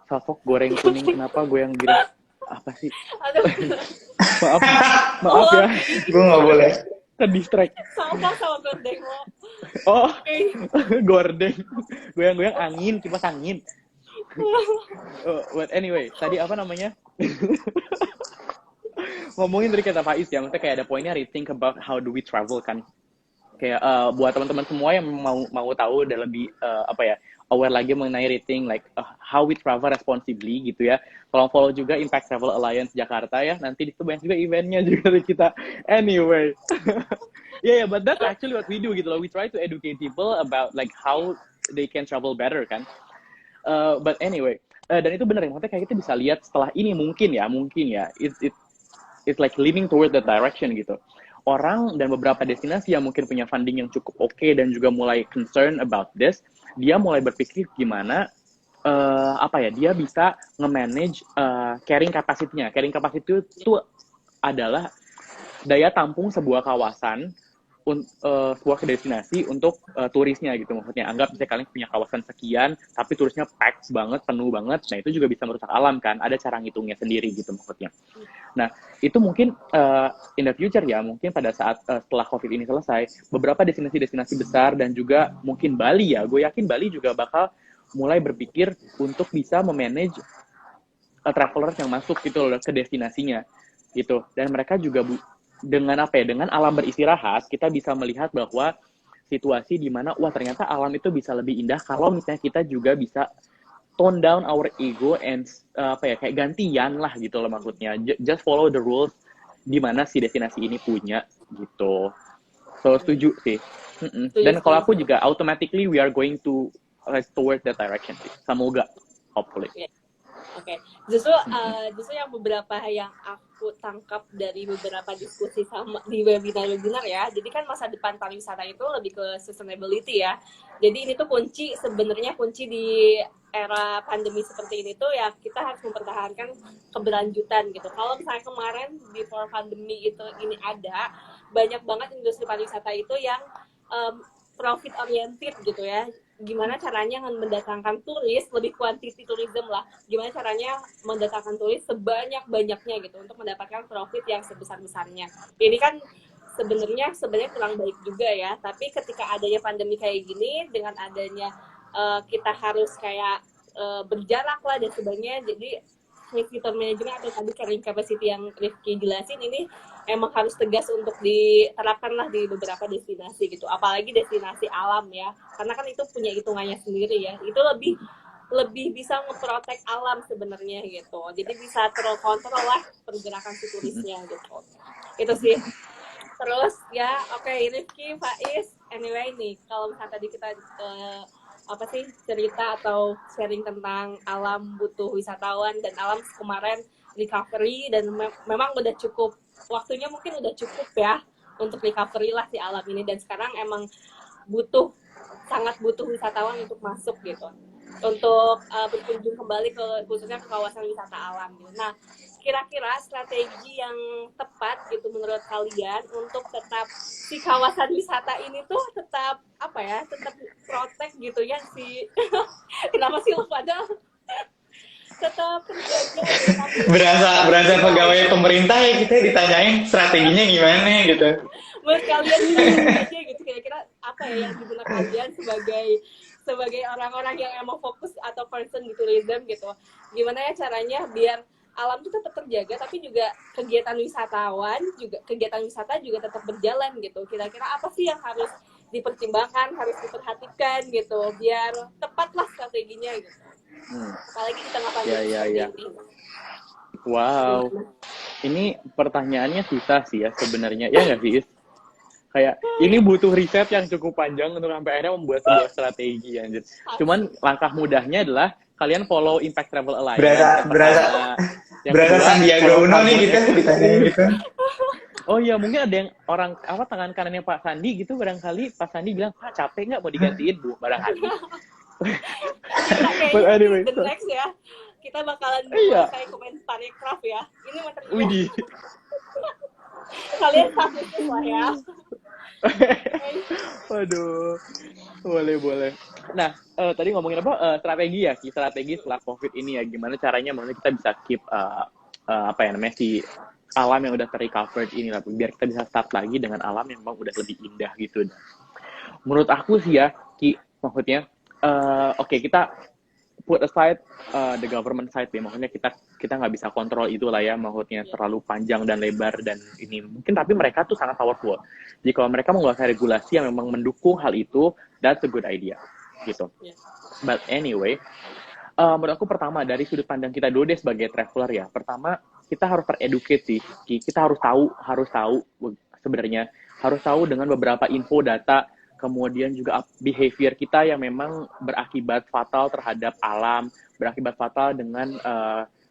salfok goreng kuning. Kenapa gue yang bilang apa sih? maaf ya, gue nggak boleh ke distract. Sama gordeng lo. Oh, gordeng, goyang-goyang angin, kipas angin. But anyway, tadi apa namanya? Ngomongin dari kata Faiz ya, maksudnya kayak ada poinnya rethink about how do we travel kan. Kayak buat teman-teman semua yang mau tahu dan lebih aware lagi mengenai rating like how we travel responsibly gitu ya. Tolong follow juga Impact Travel Alliance Jakarta ya. Nanti itu banyak juga eventnya juga dari kita. Anyway, yeah, but that's actually what we do gitu loh. We try to educate people about like how they can travel better kan. But anyway, dan itu benar ya. Maksudnya kayak kita bisa lihat setelah ini mungkin ya, it's like leaning toward that direction gitu. Orang dan beberapa destinasi yang mungkin punya funding yang cukup oke dan juga mulai concern about this, dia mulai berpikir gimana dia bisa nge-manage carrying capacity-nya. Carrying capacity itu adalah daya tampung sebuah kawasan, sebuah destinasi untuk turisnya gitu. Maksudnya anggap misalnya kalian punya kawasan sekian, tapi turisnya packed banget, penuh banget. Nah itu juga bisa merusak alam kan. Ada cara ngitungnya sendiri gitu maksudnya. Nah itu mungkin in the future ya, mungkin pada saat setelah COVID ini selesai, beberapa destinasi-destinasi besar dan juga mungkin Bali ya, gue yakin Bali juga bakal mulai berpikir untuk bisa memanage travelers yang masuk gitu loh ke destinasinya gitu. Dan mereka juga dengan alam beristirahat, kita bisa melihat bahwa situasi di mana ternyata alam itu bisa lebih indah kalau misalnya kita juga bisa tone down our ego and kayak gantian lah gitu loh maksudnya. Just follow the rules di mana si destinasi ini punya gitu. So setuju sih. Dan kalau aku juga automatically we are going to towards that direction sih. Semoga, hopefully. Oke, justru yang beberapa yang aku tangkap dari beberapa diskusi sama di webinar ya. Jadi kan masa depan pariwisata itu lebih ke sustainability ya. Jadi ini tuh sebenarnya kunci di era pandemi seperti ini tuh ya kita harus mempertahankan keberlanjutan gitu. Kalau misalnya kemarin before pandemi ini ada banyak banget industri pariwisata itu yang profit oriented gitu ya. Gimana caranya mendatangkan turis, lebih quantity tourism lah. Gimana caranya mendatangkan turis sebanyak-banyaknya gitu untuk mendapatkan profit yang sebesar-besarnya. Ini kan sebenarnya kurang baik juga ya. Tapi ketika adanya pandemi kayak gini, dengan adanya kita harus kayak berjarak lah dan sebagainya, jadi visitor management atau tadi carrying capacity yang Rifki jelasin ini emang harus tegas untuk diterapkan lah di beberapa destinasi gitu, apalagi destinasi alam ya, karena kan itu punya hitungannya sendiri ya, itu lebih bisa ngeprotek alam sebenarnya gitu, jadi bisa terkontrol lah pergerakan si turisnya gitu, itu sih. Terus ya oke, Rifki, Faiz, anyway nih kalau misalnya tadi kita cerita atau sharing tentang alam butuh wisatawan dan alam kemarin recovery dan memang udah cukup waktunya, mungkin udah cukup ya untuk recovery lah si alam ini, dan sekarang emang sangat butuh wisatawan untuk masuk gitu, untuk berkunjung kembali khususnya ke kawasan wisata alam gitu. Nah, kira-kira strategi yang tepat gitu menurut kalian untuk tetap si kawasan wisata ini tuh tetap tetap protek gitu ya si kenapa sih lu pada tetap terjaga berasa pegawai pemerintah ya, kita ditanyain strateginya gimana gitu. Menurut kalian gimana aja gitu, kira-kira apa ya yang di benak kalian sebagai orang-orang yang emang fokus atau person di tourism gitu, gimana ya caranya biar alam itu tetap terjaga tapi juga kegiatan wisata juga tetap berjalan gitu. Kira-kira apa sih yang harus dipertimbangkan, harus diperhatikan gitu biar tepatlah strateginya gitu. Apalagi di tengah pandemi ini. Wow. Ini pertanyaannya susah sih ya sebenarnya. Ya nggak sih? Kayak ini butuh riset yang cukup panjang untuk sampai akhirnya membuat sebuah strategi anjir. Cuman langkah mudahnya adalah kalian follow Impact Travel Alliance. Berasa Sandiaga Uno nih kita ditanya gitu. Oh iya, mungkin ada yang tangan kanannya Pak Sandi gitu, barangkali Pak Sandi bilang, "Pak, capek nggak mau digantiin, Bu?" Barangkali. But anyway, the next ya. Kita bakalan kayak komentar craft ya. Ini material. Widih. Kalian satu lah ya. Waduh, boleh. Nah, tadi ngomongin apa? Strategi setelah COVID ini ya. Gimana caranya kita bisa keep si alam yang udah terrecovered ini lah, biar kita bisa start lagi dengan alam yang memang udah lebih indah gitu. Menurut aku sih ya, maksudnya, kita put aside the government side ya, maksudnya kita nggak bisa kontrol itulah ya, maksudnya terlalu panjang dan lebar dan ini mungkin, tapi mereka tuh sangat powerful. Jadi kalau mereka mengeluarkan regulasi yang memang mendukung hal itu, that's a good idea gitu. But anyway, menurut aku pertama dari sudut pandang kita dulu deh sebagai traveler ya, pertama kita harus tereducate sih, kita harus tahu sebenarnya, harus tahu dengan beberapa info data, kemudian juga behavior kita yang memang berakibat fatal terhadap alam, berakibat fatal dengan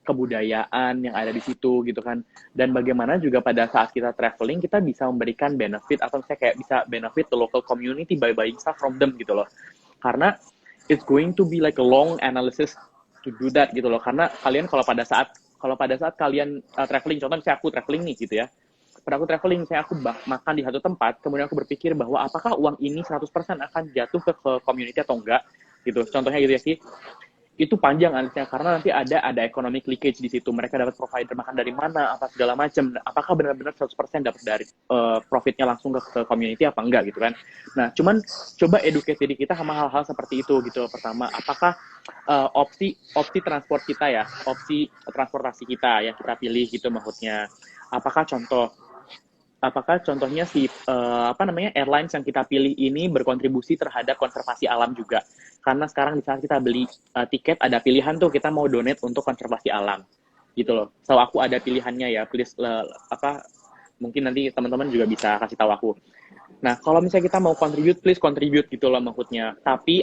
kebudayaan yang ada di situ gitu kan, dan bagaimana juga pada saat kita traveling kita bisa memberikan benefit atau misalnya kayak bisa benefit the local community by buying stuff from them gitu loh, karena it's going to be like a long analysis to do that gitu loh, karena kalian kalau pada saat kalian traveling, contoh misalnya aku traveling nih gitu ya, pada aku traveling, misalnya aku makan di satu tempat, kemudian aku berpikir bahwa apakah uang ini 100% akan jatuh ke community atau enggak gitu, contohnya gitu ya sih, itu panjang analisnya, karena nanti ada economic leakage di situ, mereka dapat provider makan dari mana, apa segala macam, apakah benar-benar 100% dapat dari profitnya langsung ke community apa enggak gitu kan. Nah, cuman coba educate diri kita sama hal-hal seperti itu gitu. Pertama, apakah opsi transport kita ya, opsi transportasi kita yang kita pilih gitu, maksudnya apakah contohnya airlines yang kita pilih ini berkontribusi terhadap konservasi alam juga. Karena sekarang di saat kita beli tiket ada pilihan tuh, kita mau donate untuk konservasi alam gitu loh. So aku ada pilihannya ya, please mungkin nanti teman-teman juga bisa kasih tahu aku. Nah, kalau misalnya kita mau contribute, please contribute gitu loh maksudnya. Tapi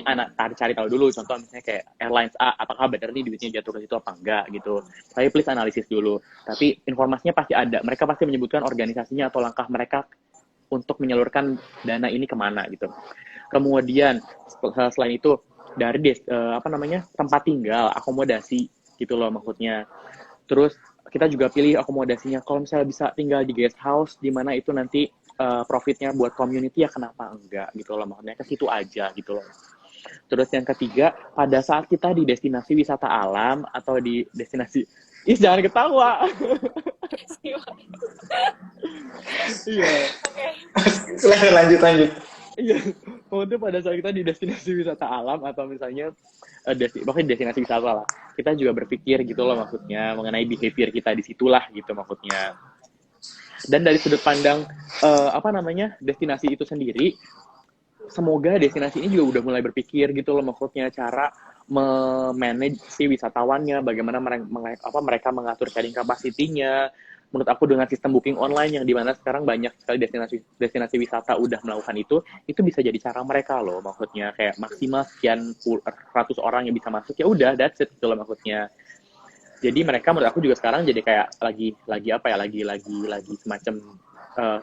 cari tahu dulu, contoh misalnya kayak airlines A, apakah benar nih duitnya jatuh ke situ apa enggak gitu. Tapi please analisis dulu. Tapi informasinya pasti ada. Mereka pasti menyebutkan organisasinya atau langkah mereka untuk menyalurkan dana ini kemana gitu. Kemudian selain itu dari tempat tinggal, akomodasi gitu loh maksudnya. Terus kita juga pilih akomodasinya. Kalau misalnya bisa tinggal di guest house, di mana itu nanti profitnya buat community ya kenapa enggak gitu loh, maksudnya ke situ aja gitu loh. Terus yang ketiga, pada saat kita di destinasi wisata alam atau di destinasi jangan ketawa. Iya. Silahkan lanjut. Iya, maksudnya pada saat kita di destinasi wisata alam atau misalnya pokoknya destinasi wisata lah, kita juga berpikir gitu loh maksudnya mengenai behavior kita di situlah gitu maksudnya. Dan dari sudut pandang destinasi itu sendiri, semoga destinasi ini juga udah mulai berpikir gitu loh maksudnya cara memanage si wisatawannya, bagaimana mereka mengatur carrying capacity-nya. Menurut aku dengan sistem booking online yang dimana sekarang banyak sekali destinasi wisata udah melakukan itu bisa jadi cara mereka loh maksudnya, kayak maksimal sekian ratus orang yang bisa masuk, ya udah that's it gitu loh maksudnya. Jadi mereka menurut aku juga sekarang jadi kayak lagi semacam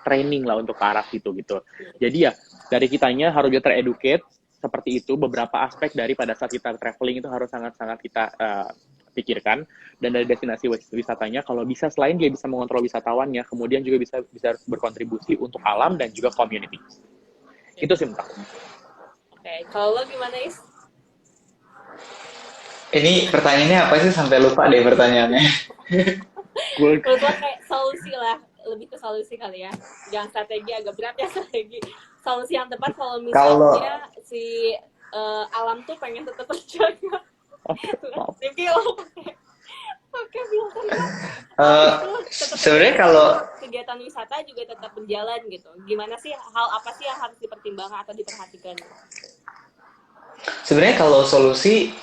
training lah untuk ke arah situ gitu. Jadi ya dari kitanya harus juga tereducate seperti itu, beberapa aspek dari pada saat kita traveling itu harus sangat-sangat kita pikirkan. Dan dari destinasi wisatanya kalau bisa, selain dia bisa mengontrol wisatawannya, kemudian juga bisa berkontribusi untuk alam dan juga community. Itu sih menurut aku. Oke, kalau lo gimana, Is? Ini pertanyaannya apa sih, sampai lupa deh pertanyaannya. Menurut lo kayak solusi lah, lebih ke solusi kali ya. Jangan strategi, agak berat ya strategi. Solusi yang tepat kalau misalnya si alam tuh pengen tetap terjaga. Rifki lo pakai filter. Sebenarnya kalau kegiatan wisata juga tetap berjalan gitu. Gimana sih, hal apa sih yang harus dipertimbangkan atau diperhatikan? Sebenarnya kalau solusi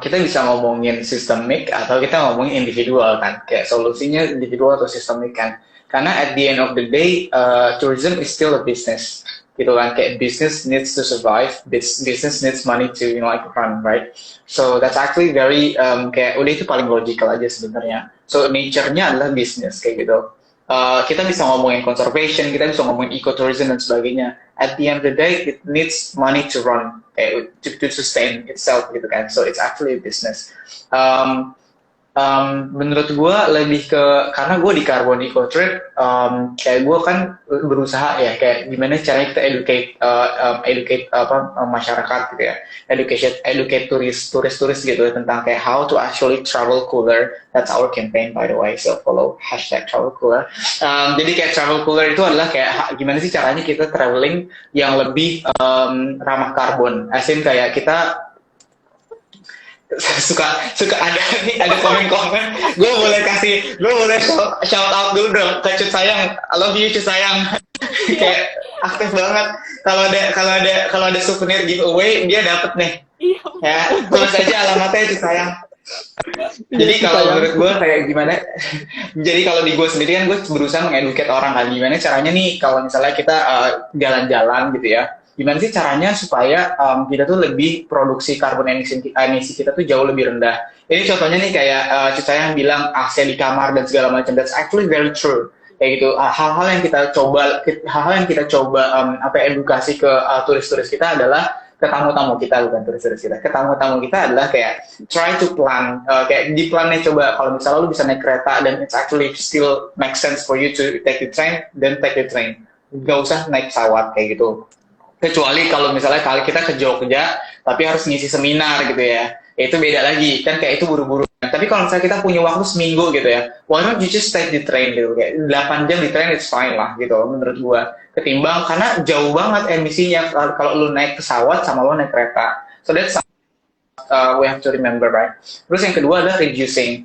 kita bisa ngomongin sistemik atau kita ngomongin individual kan, kayak solusinya individual atau sistemik kan. Karena at the end of the day, tourism is still a business, gitu kan. Kayak business needs to survive, business needs money to run, right? So that's actually very kayak udah itu paling logical aja sebenarnya. So nature-nya adalah business kayak gitu. Kita bisa ngomongin conservation, kita bisa ngomongin ecotourism dan sebagainya. At the end of the day, it needs money to run, to sustain itself gitu kan. So it's actually a business. Menurut gue lebih ke, karena gue di Carbon Eco Trip, kayak gue kan berusaha ya kayak gimana caranya kita educate masyarakat gitu ya, educate turis gitu tentang kayak how to actually travel cooler. That's our campaign by the way, so follow #travelcooler. Jadi kayak travel cooler itu adalah kayak gimana sih caranya kita traveling yang lebih ramah karbon. Asin kayak kita suka ada komen gue boleh shout out dulu dong ke Cut Sayang. I love you Cut Sayang. Kayak aktif banget kalau ada souvenir giveaway dia dapat nih. Ya tulis aja alamatnya Cut Sayang. Jadi kalau menurut gue kayak gimana, jadi kalau di gue sendiri kan gue berusaha mengeduket orang kan gimana caranya nih kalau misalnya kita jalan-jalan gitu ya, gimana sih caranya supaya kita tuh lebih produksi karbon emisi kita tuh jauh lebih rendah. Ini contohnya nih kayak saya yang bilang AC di kamar dan segala macam. That's actually very true. Kayak gitu, hal-hal yang kita coba edukasi ke turis-turis kita adalah ke tamu-tamu kita, bukan turis-turis kita. Ke tamu-tamu kita adalah kayak try to plan, kayak di plannya coba kalau misalnya lu bisa naik kereta dan it's actually still make sense for you to take the train, then take the train. Gak usah naik pesawat kayak gitu. Kecuali kalau misalnya kita ke Jogja tapi harus ngisi seminar gitu ya, itu beda lagi kan, kayak itu buru-buru. Tapi kalau misalnya kita punya waktu seminggu gitu ya, why not you just take the train gitu, kayak 8 jam di train it's fine lah gitu menurut gua, ketimbang karena jauh banget emisinya kalau lu naik pesawat sama lu naik kereta. So that's we have to remember, right? Terus yang kedua adalah reducing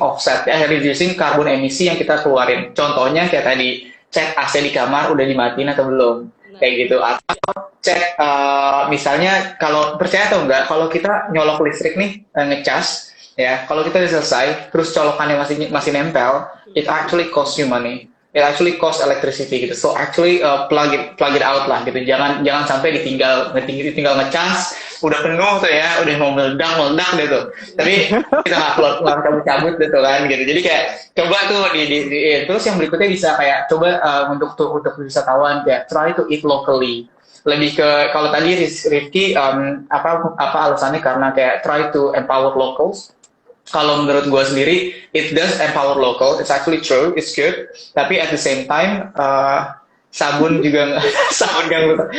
offset ya, reducing karbon emisi yang kita keluarin. Contohnya kayak tadi, cek AC di kamar udah dimatiin atau belum, kayak gitu. Atau cek misalnya, kalau percaya atau enggak, kalau kita nyolok listrik nih, ngecas ya, kalau kita udah selesai terus colokannya masih nempel, it actually cost you money. it actually cost electricity gitu. So actually plug it out lah gitu. Jangan sampai ditinggal ngecas, udah penuh tuh ya, udah mau meledak gitu. Tapi kita nggak keluar cabut gitu kan gitu. Jadi kayak coba tuh terus yang berikutnya bisa kayak coba untuk wisatawan kayak try to eat locally. Lebih ke kalau tadi Rifki apa alasannya karena kayak try to empower locals. Kalau menurut gue sendiri, it does empower local. It's actually true, it's good. Tapi at the same time, sabun juga sabun gak lupa.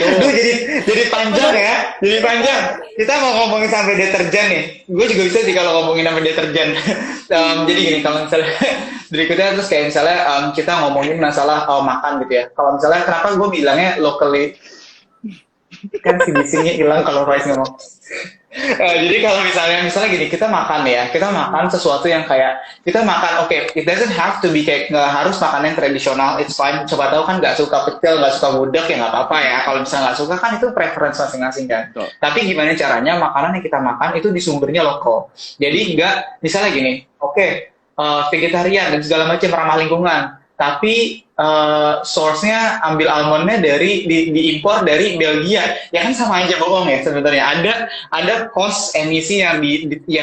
Jadi panjang ya, jadi panjang. Kita mau ngomongin sampai deterjen nih. Gue juga bisa sih kalau ngomongin sampai deterjen. Jadi gini, kalau misalnya berikutnya terus kayak misalnya kita ngomongin masalah makan gitu ya. Kalau misalnya kenapa gue bilangnya locally, kan si bisingnya hilang kalau Faiz ngomong. Jadi kalau misalnya gini, kita makan sesuatu yang kayak kita makan, it doesn't have to be kayak nggak harus makan yang tradisional, it's fine. Coba tahu kan nggak suka pecel, nggak suka gudeg ya nggak apa-apa ya. Kalau misalnya nggak suka kan itu preference masing-masing kan. Tapi gimana caranya makanan yang kita makan itu di sumbernya lokal. Jadi nggak misalnya gini, vegetarian dan segala macam ramah lingkungan, tapi source-nya ambil almondnya dari diimpor dari Belgia, ya kan sama aja bohong ya sebenarnya. Ada cost emisi yang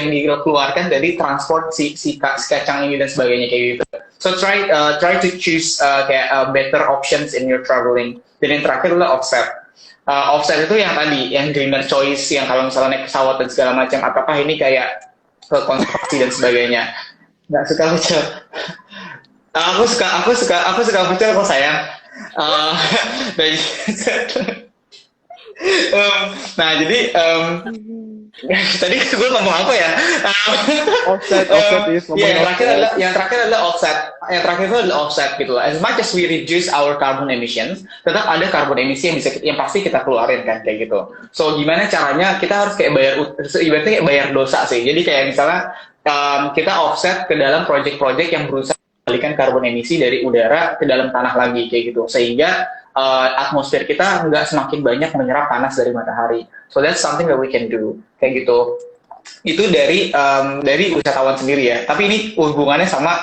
dikeluarkan dari transport si kacang ini dan sebagainya kayak gitu. So try to choose better options in your traveling. Dan yang terakhir adalah offset. Offset itu yang tadi, yang greener choice, yang kalau misalnya naik pesawat dan segala macam, apakah ini kayak konservasi dan sebagainya. Nggak suka pecel. Aku suka pecel kok sayang. Nah jadi tadi gue ngomong apa ya? Offset yang terakhir adalah offset gitu lah. As much as we reduce our carbon emissions, tetap ada carbon emisi yang pasti kita keluarin kan kayak gitu. So gimana caranya? Kita harus kayak ibaratnya kayak bayar dosa sih. Jadi kayak misalnya kita offset ke dalam project-project yang berusaha mengalihkan karbon emisi dari udara ke dalam tanah lagi kayak gitu, sehingga atmosfer kita nggak semakin banyak menyerap panas dari matahari. So that's something that we can do kayak gitu. Itu dari wisatawan sendiri ya. Tapi ini hubungannya sama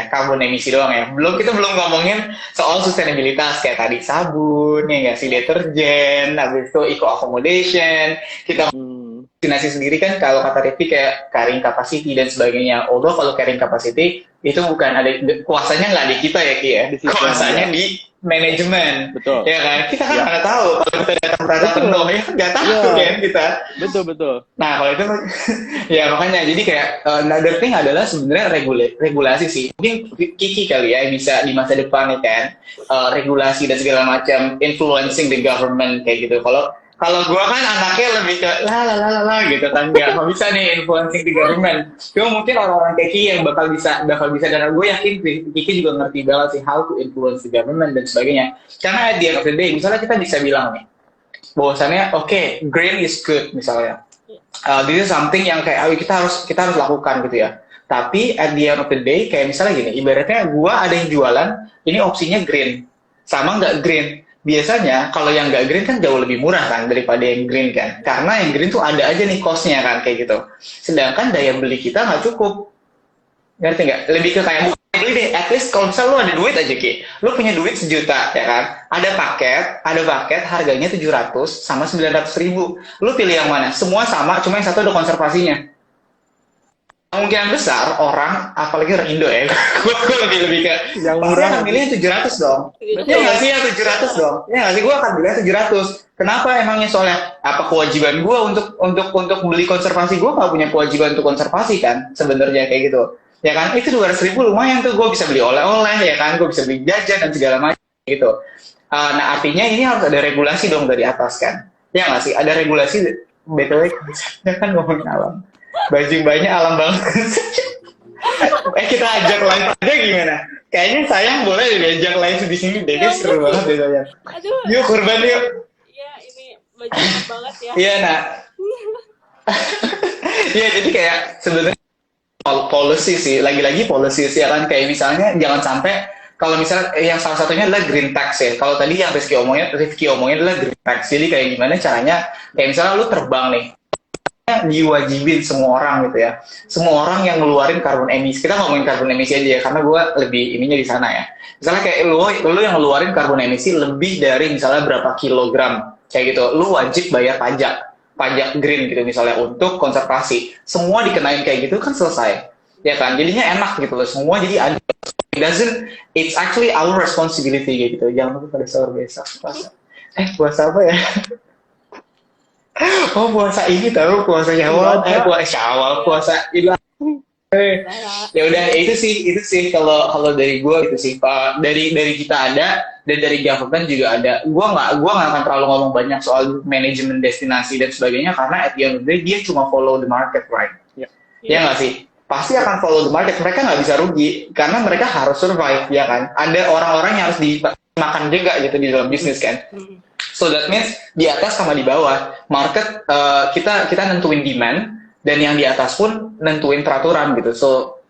karbon emisi doang ya. Kita belum ngomongin soal sustainabilitas kayak tadi sabun, ya nggak sih, deterjen, habis itu eco accommodation. Kita destinasi sendiri kan kalau kata Revi kayak carrying capacity dan sebagainya. Although kalau carrying capacity itu bukan ada kuasanya, nggak di kita ya Ki ya. Kuasanya di manajemen. Betul. Ya kan? Kita kan nggak tahu kalau kita datang penuh ya nggak tahu kan kita. Betul. Nah kalau itu ya makanya jadi kayak another thing adalah sebenarnya regulasi sih. Mungkin Kiki kali ya bisa di masa depan ya kan regulasi dan segala macam influencing the government kayak gitu. Kalau gue kan anaknya lebih ke la gitu kan, nggak bisa nih influencing the government. Cuma mungkin orang-orang kayak Kiki yang bakal bisa dan gue yakin Kiki juga ngerti banget sih how to influence the government dan sebagainya. Karena at the end of the day, misalnya kita bisa bilang nih, bahwasannya green is good misalnya. This is something yang kayak kita harus lakukan gitu ya. Tapi at the end of the day, kayak misalnya gini, ibaratnya gue ada yang jualan, ini opsinya green, sama nggak green. Biasanya kalau yang nggak green kan jauh lebih murah kan daripada yang green kan, karena yang green tuh ada aja nih cost-nya kan kayak gitu. Sedangkan daya beli kita nggak cukup, ngerti nggak? Lebih ke kayak beli deh, at least kalau misalnya lu ada duit aja Ki, lu punya duit 1 juta ya kan, ada paket harganya 700 sama 900.000, lu pilih yang mana? Semua sama, cuma yang satu ada konservasinya. Kemungkinan besar orang, apalagi orang Indo ya, gue lebih ke yang murah akan milih yang 700 dong. Ya nggak sih yang 700 dong? Ya nggak sih, gue akan pilih yang 700. Kenapa emangnya? Soalnya apa kewajiban gue untuk beli konservasi? Gue nggak punya kewajiban untuk konservasi kan sebenarnya kayak gitu. Ya kan, itu 200.000 lumayan tuh, gue bisa beli oleh-oleh ya kan, gue bisa beli jajan dan segala macam gitu. Nah artinya ini harus ada regulasi dong dari atas kan? Ya nggak sih, ada regulasi. BTW kan ngomongin alam. Bajing-bajingnya alam banget. Kita ajak live aja gimana? Kayaknya sayang boleh diajak live di sini deh, seru banget deh sayang. Yuk kurban yuk. Iya ini bajing banget ya. Iya nak. Iya jadi kayak sebenarnya policy sih, lagi-lagi policy sih ya kan, kayak misalnya jangan sampai kalau misalnya yang salah satunya adalah green tax ya. Kalau tadi yang Rifki omongin adalah green tax. Jadi kayak gimana caranya? Kayak misalnya lu terbang nih. diwajibin semua orang gitu ya. Semua orang yang ngeluarin karbon emisi. Kita ngomongin karbon emisi aja ya, karena gue lebih ininya di sana ya. Misalnya kayak lu yang ngeluarin karbon emisi lebih dari misalnya berapa kilogram kayak gitu, lu wajib bayar pajak green gitu misalnya untuk konservasi. Semua dikenain kayak gitu kan selesai. Ya kan? Jadinya enak gitu loh. Semua jadi ada. It's actually our responsibility gitu. Jangan lupa pada sahur besok puasa. Puasa apa ya? Oh, puasa ini tahu, puasa Syawal, puasa Idul Adha. Ya udah itu sih kalau dari gue itu sih, dari kita ada dan dari government juga ada. Gua nggak akan terlalu ngomong banyak soal manajemen destinasi dan sebagainya karena at the end of the day dia cuma follow the market, right? Ya nggak sih? Pasti akan follow the market. Mereka nggak bisa rugi karena mereka harus survive, ya kan? Ada orang-orang yang harus dimakan juga gitu di dalam bisnis kan. So that means di atas sama di bawah market, kita nentuin demand dan yang di atas pun nentuin peraturan gitu. So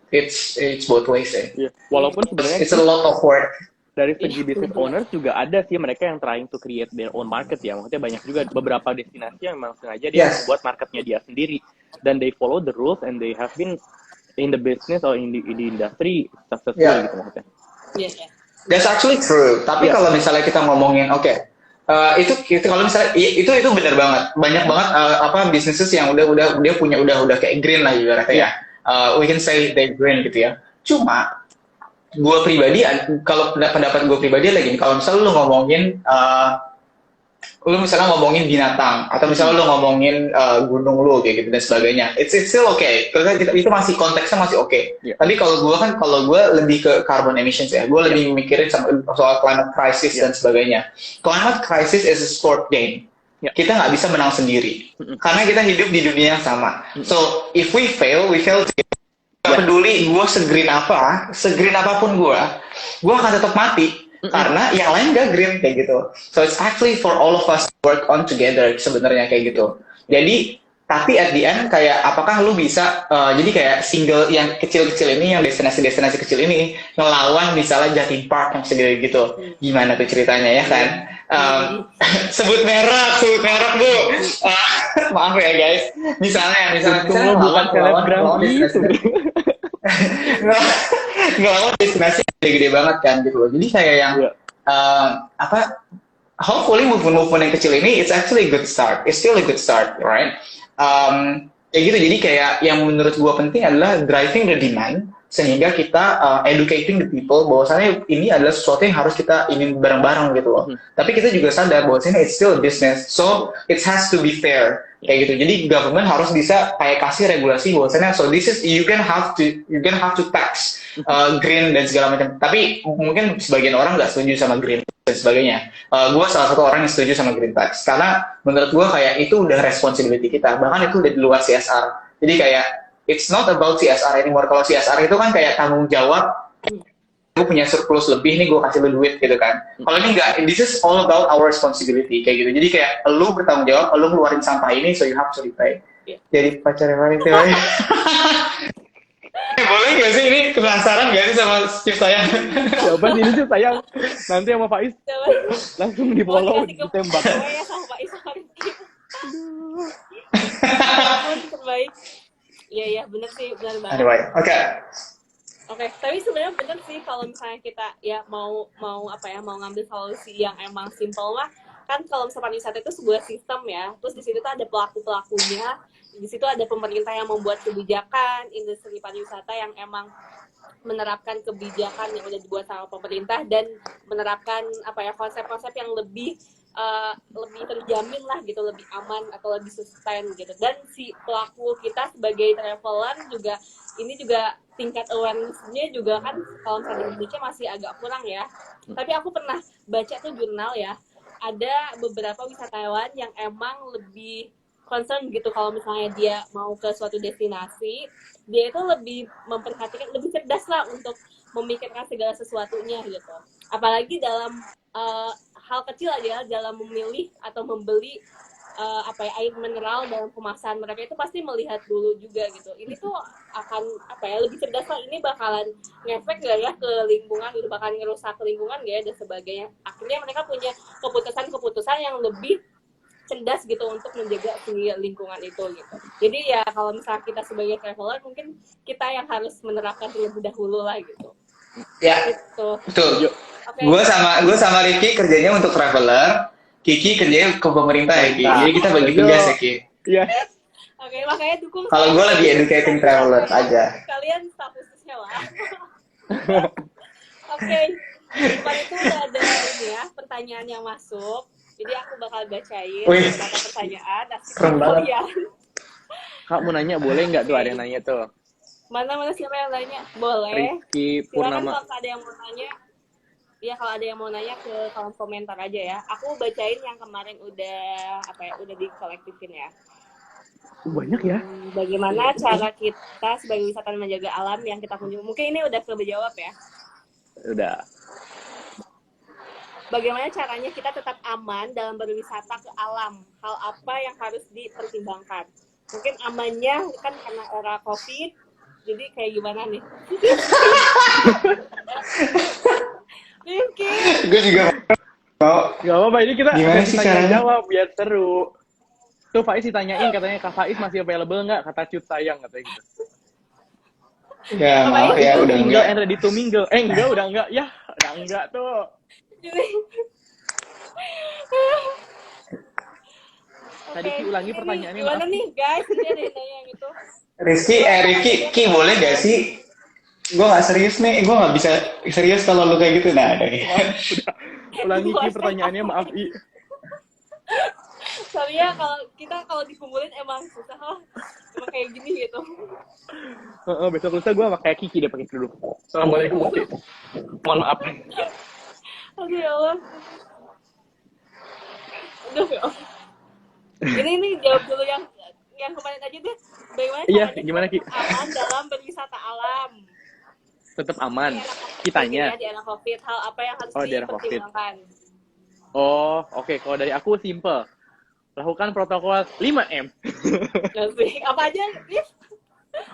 it's both ways ya. Walaupun sebenarnya it's a lot of work. Dari segi business owners juga ada sih mereka yang trying to create their own market ya. Maksudnya banyak juga beberapa destinasi yang memang sengaja dia buat marketnya dia sendiri dan they follow the rules and they have been in the business or in the industry successful gitu maksudnya. That's actually true. Tapi kalau misalnya kita ngomongin itu kalau misalnya itu benar banget, banyak banget businesses yang udah kayak green lah ibaratnya ya. We can say they green gitu ya. Cuma gue pribadi, kalau pendapat gue pribadi lagi, kalau misalnya lu ngomongin ngomongin binatang atau misalnya lu ngomongin gunung lu kayak gitu dan sebagainya, it's still okay. Itu masih konteksnya masih okay. Tapi kalau gue lebih ke carbon emissions ya. Gue lebih mikirin soal climate crisis dan sebagainya. Climate crisis is a sport game. Kita nggak bisa menang sendiri karena kita hidup di dunia yang sama. So if we fail together. Gak peduli gue segreen apapun gue akan tetap mati. Karena yang lain gak green kayak gitu. So it's actually for all of us to work on together sebenarnya kayak gitu. Jadi tapi at the end kayak apakah lu bisa jadi kayak single yang kecil-kecil ini, yang destinasi kecil ini ngelawan misalnya Jatim Park yang segede gitu. Gimana tuh ceritanya ya kan? Sebut merek Bu. Maaf ya guys. Misalnya bukan selebgram gitu. Ngelawan destinasi gede banget kan gitu loh. Jadi kayak yang hopefully movement yang kecil ini it's actually a good start. It's still a good start, right? Kayak gitu. Jadi kayak yang menurut gua penting adalah driving the demand sehingga kita educating the people bahwasannya ini adalah sesuatu yang harus kita ingin bareng-bareng gitu loh. Tapi kita juga sadar bahwasannya it's still a business, so it has to be fair kayak gitu. Jadi government harus bisa kayak kasih regulasi bahwasannya so this is you can have to tax green dan segala macam. Tapi mungkin sebagian orang nggak setuju sama green dan sebagainya. Gue salah satu orang yang setuju sama green tax karena menurut gue kayak itu udah responsibility kita, bahkan itu udah di luar CSR. Jadi kayak it's not about CSR anymore. Kalau CSR itu kan kayak tanggung jawab, gue punya surplus lebih nih, gue kasih lu duit gitu kan. Kalau ini enggak, this is all about our responsibility kayak gitu. Jadi kayak lu bertanggung jawab, lu ngeluarin sampah ini, so you have to repay. Jadi pacar yang mana itu? Boleh nggak sih, ini penasaran nggak sih sama Steve sayang? Coba ini tuh sayang, nanti sama Faiz langsung di follow, ditembak. Ya sama Faiz terbaik. Iya bener sih, bener banget. Anyway, Oke, tapi sebenarnya bener sih kalau misalnya kita ya mau ngambil solusi yang emang simple lah. Kan kalau misalnya pariwisata itu sebuah sistem ya, terus di situ tuh ada pelaku-pelakunya, di situ ada pemerintah yang membuat kebijakan, industri pariwisata yang emang menerapkan kebijakan yang udah dibuat sama pemerintah dan menerapkan konsep-konsep yang lebih terjamin lah gitu, lebih aman atau lebih sustain gitu. Dan si pelaku kita sebagai traveler juga ini juga tingkat awareness-nya juga kan kalau misalnya di Indonesia masih agak kurang ya. Tapi aku pernah baca tuh jurnal ya, ada beberapa wisatawan yang emang lebih concern gitu kalau misalnya dia mau ke suatu destinasi, dia itu lebih memperhatikan, lebih cerdas lah untuk memikirkan segala sesuatunya gitu. Apalagi dalam hal kecil aja, dalam memilih atau membeli air mineral dalam kemasan mereka itu pasti melihat dulu juga gitu. Ini tuh akan lebih cerdas lah, ini bakalan ngefek gak ya ke lingkungan gitu, bakalan ngerusak lingkungan gak ya dan sebagainya. Akhirnya mereka punya keputusan-keputusan yang lebih cerdas gitu untuk menjaga si lingkungan itu gitu. Jadi ya kalau misalnya kita sebagai traveler mungkin kita yang harus menerapkan terlebih dahulu lah gitu. Ya, Gitu. betul. Oke. Gue sama Ricky kerjanya untuk traveler, Kiki kerjanya ke pemerintah ya Ki. Jadi kita bagi tugas ya Ki. Iya. Oke, makanya dukung. Kalau gue lagi educating travelers aja. Kalian staff khususnya lah. Oke. Depan itu udah ada ini ya, pertanyaan yang masuk. Jadi aku bakal bacain beberapa pertanyaan. Keren banget. Kak mau nanya boleh nggak tuh, ada yang nanya tuh? Mana siapa yang nanya? Boleh. Rizky Silakan Purnama. kalau ada yang mau nanya. Iya, kalau ada yang mau nanya ke kolom komentar aja ya. Aku bacain yang kemarin udah dikolektifin ya. Banyak ya. Bagaimana cara kita sebagai wisatawan menjaga alam yang kita kunjungi? Mungkin ini udah terjawab ya. Udah. Bagaimana caranya kita tetap aman dalam berwisata ke alam? Hal apa yang harus dipertimbangkan? Mungkin amannya kan karena era COVID, jadi kayak gimana nih? Rifki. Gue juga mau. Gak apa-apa, ini kita Gimana sih caranya? jawab biar seru. Tuh Faiz ditanyain katanya, Kak Faiz masih available nggak? Kata Cut sayang katanya gitu. Ya maaf ya udah Single enggak. and ready to mingle. Enggak, udah enggak. Ya, udah enggak tuh. Tadi Ki ulangi pertanyaannya. Gimana Maaf. nih guys? Ini ada yang nanya yang itu. Ricky, Ki boleh gak sih? Gue gak serius nih, gue gak bisa serius kalau lu kayak gitu. Nah, ada ya. Ulangi Ki pertanyaannya, maaf I. Sorry ya, kalau dikumpulin emang susah lah. Emang kayak gini gitu. Besok lusa gue pakai Kiki deh, pakai dulu. Assalamualaikum Kiki. Mohon maaf. Aduh ya Allah. Aduh ya Allah. Ini jawab dulu yang kemarin aja deh. Bagaimana Iya, caranya gimana, Ki? tetap aman dalam berwisata alam? Tetap aman. Di era COVID Kitanya. ini ya, di era COVID, hal apa yang harus Oh, di era COVID. dipertimbangkan? Oh, oke. Kalau dari aku simple. Lakukan protokol 5M. Asik. Apa aja, Rif?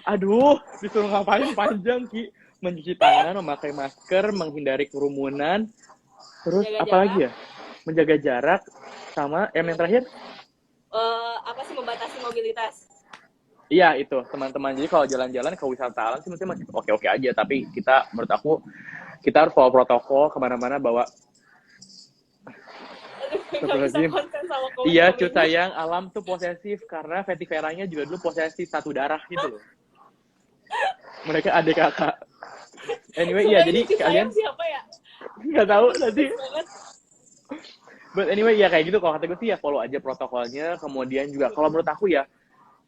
Aduh, disuruh ngapain panjang Ki? Mencuci tangan, memakai masker, menghindari kerumunan. Terus Jaga apa lagi ya? Menjaga jarak sama yang terakhir? Apa sih, membatasi mobilitas? Iya itu teman-teman. Jadi kalau jalan-jalan ke wisata alam sih masih oke-oke aja. Tapi menurut aku kita harus follow protokol kemana-mana bawa. Iya, Cut sayang, alam tuh posesif karena vetiveranya juga dulu posesif satu darah gitu loh. Mereka adik kakak. Anyway, iya jadi kalian siapa ya? nggak tahu nanti. But anyway, ya kayak gitu. Kalau kata gue sih ya follow aja protokolnya. Kemudian juga kalau menurut aku ya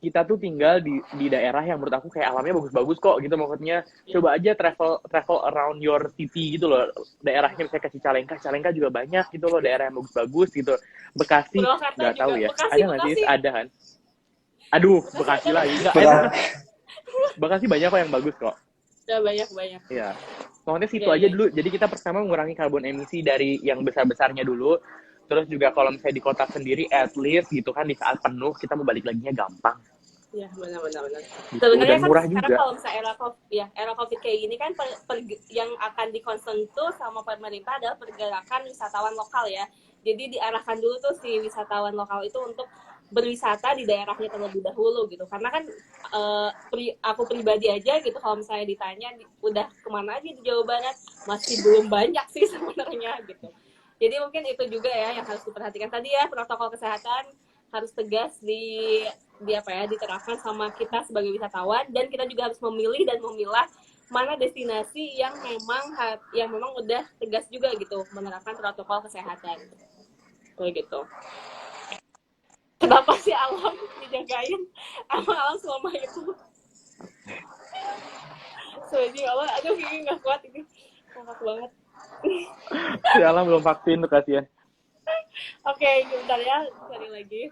kita tuh tinggal di daerah yang menurut aku kayak alamnya bagus-bagus kok gitu. Maksudnya coba aja travel around your city gitu loh. Daerahnya misalnya ke Cicalengka juga banyak gitu loh, daerah yang bagus-bagus gitu. Bekasi nggak tahu ya. Ada nggak sih? Ada kan? Aduh, Bekasi lagi nggak? Bekasi banyak kok yang bagus kok. Ya banyak. Iya. Pokoknya situ aja dulu. Jadi kita pertama mengurangi karbon emisi dari yang besar-besarnya dulu. Terus juga kalau misalnya di kota sendiri, at least gitu kan di saat penuh kita mau balik laginya gampang. Iya, benar. Gitu. Sebenarnya Dan kan murah sekarang juga. kalau misalnya era COVID kayak gini kan yang akan dikonsen tuh sama pemerintah adalah pergerakan wisatawan lokal ya. Jadi diarahkan dulu tuh si wisatawan lokal itu untuk berwisata di daerahnya terlebih dahulu gitu. Karena kan aku pribadi aja gitu kalau misalnya ditanya udah kemana aja di Jawa Barat, masih belum banyak sih sebenarnya gitu. Jadi mungkin itu juga ya yang harus diperhatikan tadi ya, protokol kesehatan harus tegas diterapkan sama kita sebagai wisatawan, dan kita juga harus memilih dan memilah mana destinasi yang memang udah tegas juga gitu menerapkan protokol kesehatan. Kayak gitu. Kenapa sih alam dijagain? Alam selama itu. Soalnya Allah, aduh ini nggak kuat ini, ngakak banget. Si alam belum vaksin tuh kasihan. Oke, bentar ya, cari lagi.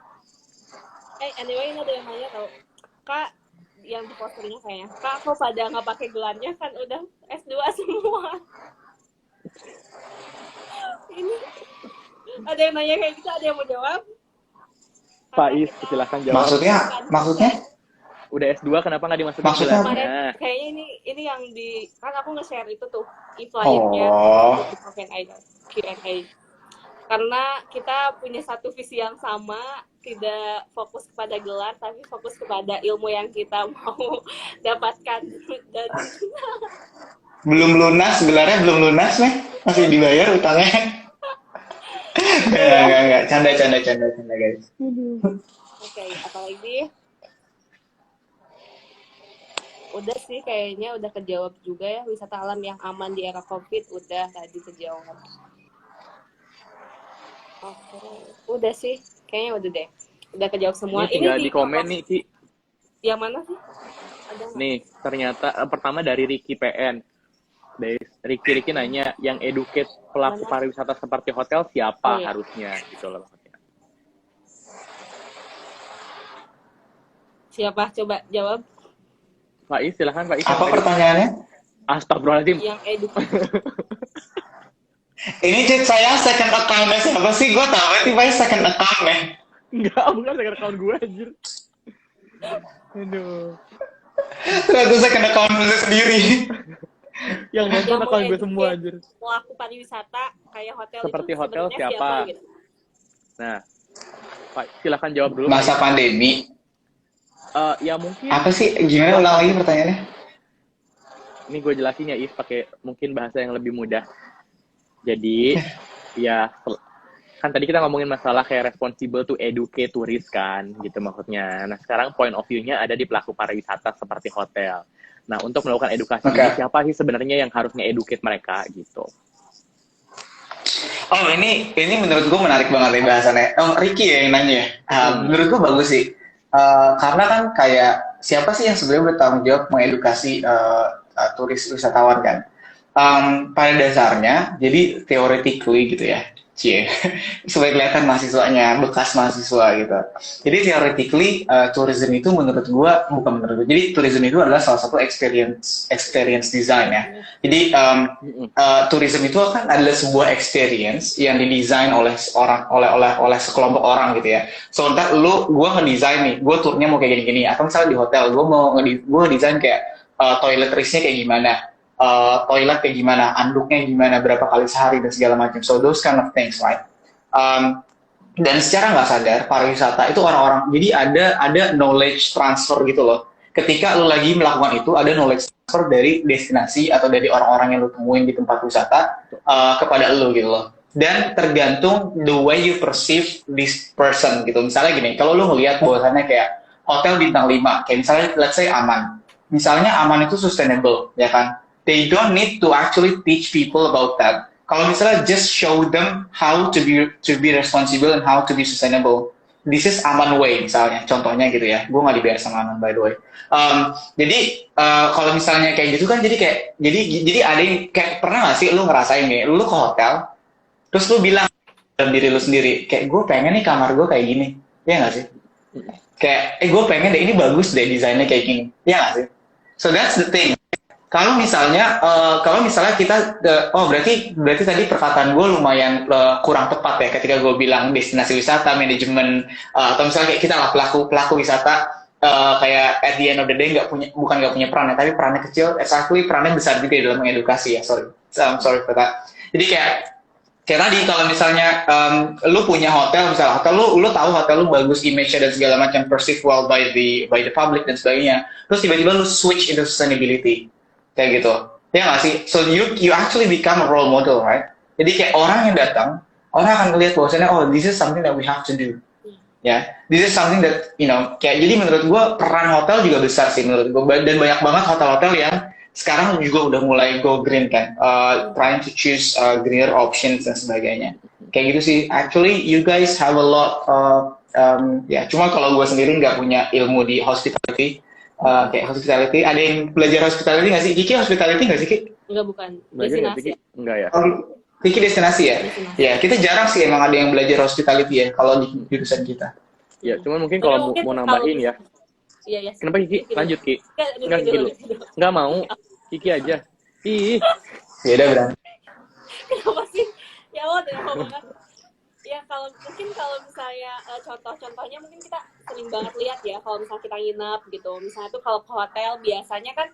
Anyway, ini ada yang nanya tau, Kak, yang di posternya kayaknya, Kak, kok pada nggak pakai gelarnya kan udah S2 semua. Ini ada yang nanya kayak gitu, ada yang mau jawab? Faiz, silahkan jawab. Maksudnya? Udah S2 kenapa nggak dimasukin Maksudnya gelarnya? Kemarin kayaknya ini yang kan aku nge-share itu tuh e-flyernya Oh. Q&A. karena kita punya satu visi yang sama, tidak fokus kepada gelar tapi fokus kepada ilmu yang kita mau dapatkan. Dan Belum lunas, gelarnya belum lunas nih, masih dibayar utangnya. Enggak, canda guys. Oke, apalagi? Udah sih kayaknya udah kejawab juga ya, wisata alam yang aman di era COVID udah tadi kejawab. Oke, udah sih, kayaknya udah deh. Udah kejawab semua. Ini tinggal di komen nih, Ki. Yang mana sih? Ada nggak? Nih, ternyata pertama dari Ricky PN. Dari Ricky nanya, yang educate pelaku pariwisata seperti hotel siapa harusnya gitu loh maksudnya. Siapa? Coba jawab. Faiz, silakan Faiz. Apa pertanyaannya? Astagfirullahaladzim. Yang educate. Ini chat saya second account-nya siapa sih? Gue tau tiba-tiba second account-nya. Enggak, bukan second account gue anjir. Aduh. Ternyata second account gue sendiri. Yang nonton account gue semua anjir. Pelaku pariwisata kayak hotel Seperti itu hotel sebenarnya siapa? gitu? Nah, Pak, silakan jawab dulu. Masa pandemi. Ya mungkin. Apa sih? Gimana ulang lagi pertanyaannya? Ini gue jelasin ya, Is, pakai mungkin bahasa yang lebih mudah. Jadi, ya kan tadi kita ngomongin masalah kayak responsible to educate turis kan, gitu maksudnya. Nah, sekarang point of view-nya ada di pelaku pariwisata seperti hotel. Nah, untuk melakukan edukasi ini, siapa sih sebenarnya yang harus nge-educate mereka gitu? Oh, ini menurut gue menarik banget ya bahasannya. Ricky ya yang nanya ya. Menurut gue bagus sih. Karena kan kayak siapa sih yang sebenarnya bertanggung jawab mengedukasi turis wisatawan kan? Pada dasarnya, jadi theoretically gitu ya, supaya kelihatan mahasiswanya, bekas mahasiswa gitu. Jadi theoretically, tourism itu menurut gua, bukan menurut gua, jadi tourism itu adalah salah satu experience design ya. Jadi tourism itu kan adalah sebuah experience yang didesain oleh sekelompok orang gitu ya. So ntar gua ngedesain nih, gua turnya mau kayak gini-gini, atau misalnya di hotel, gua ngedesain kayak toiletries-nya kayak gimana. Toilet kayak gimana, anduknya gimana, berapa kali sehari dan segala macam. So those kind of things, right? Dan secara nggak sadar pariwisata itu orang-orang, jadi ada knowledge transfer gitu loh. Ketika lu lagi melakukan itu, ada knowledge transfer dari destinasi atau dari orang-orang yang lu temuin di tempat wisata kepada lu gitu loh. Dan tergantung the way you perceive this person gitu. Misalnya gini, kalau lu ngelihat bahwasannya kayak hotel bintang 5, kayak misalnya let's say aman. Misalnya aman itu sustainable, ya kan? They don't need to actually teach people about that. Kalau misalnya just show them how to be responsible and how to be sustainable. This is Aman way misalnya, contohnya gitu ya. Gue nggak dibayar sama Aman by the way. Jadi kalau misalnya kayak gitu kan, jadi ada yang kayak pernah nggak sih lu ngerasain nih, lu ke hotel, terus lu bilang dalam diri lu sendiri, kayak gue pengen nih kamar gue kayak gini, ya nggak sih? Kayak gue pengen deh ini bagus deh desainnya kayak gini, ya nggak sih? So that's the thing. Kalau misalnya kita, berarti tadi perkataan gue lumayan kurang tepat ya ketika gue bilang destinasi wisata, manajemen, atau misalnya kayak kita lah pelaku wisata, kayak at the end of the day bukan nggak punya peran ya, tapi perannya kecil, exactly perannya besar juga dalam mengedukasi ya, sorry for that. Jadi kayak tadi kalau misalnya lu punya hotel, misalnya hotel lu tahu hotel lu bagus image-nya dan segala macam, perceived well by the public dan sebagainya, terus tiba-tiba lu switch into sustainability kayak gitu, ya nggak sih? So you actually become a role model, right? Jadi kayak orang yang datang, orang akan melihat bahwasanya this is something that we have to do, ya. This is something that kayak jadi menurut gue peran hotel juga besar sih menurut gue, dan banyak banget hotel-hotel yang sekarang juga udah mulai go green kan, trying to choose greener options dan sebagainya. Kayak gitu sih. Actually, you guys have a lot. Cuma kalau gue sendiri nggak punya ilmu di hospitality. Kayak hospitality, ada yang belajar hospitality nggak sih? Kiki hospitality nggak sih, Ki? Enggak, bukan. Belajar Destinasi. Enggak ya? Kiki destinasi ya? Destinasi. Ya, kita jarang sih emang ada yang belajar hospitality ya, kalau di jurusan kita. Ya, cuman mungkin kalau mau nambahin ya. Iya. Kenapa Kiki? Lanjut, Ki. Enggak, Kiki dulu. Enggak mau. Kiki aja. Ih. Ya udah, berang. Kenapa sih? Ya Allah, udah lama banget. Ya kalau misalnya contohnya mungkin kita sering banget lihat ya kalau misalnya kita nginep gitu. Misalnya tuh kalau ke hotel biasanya kan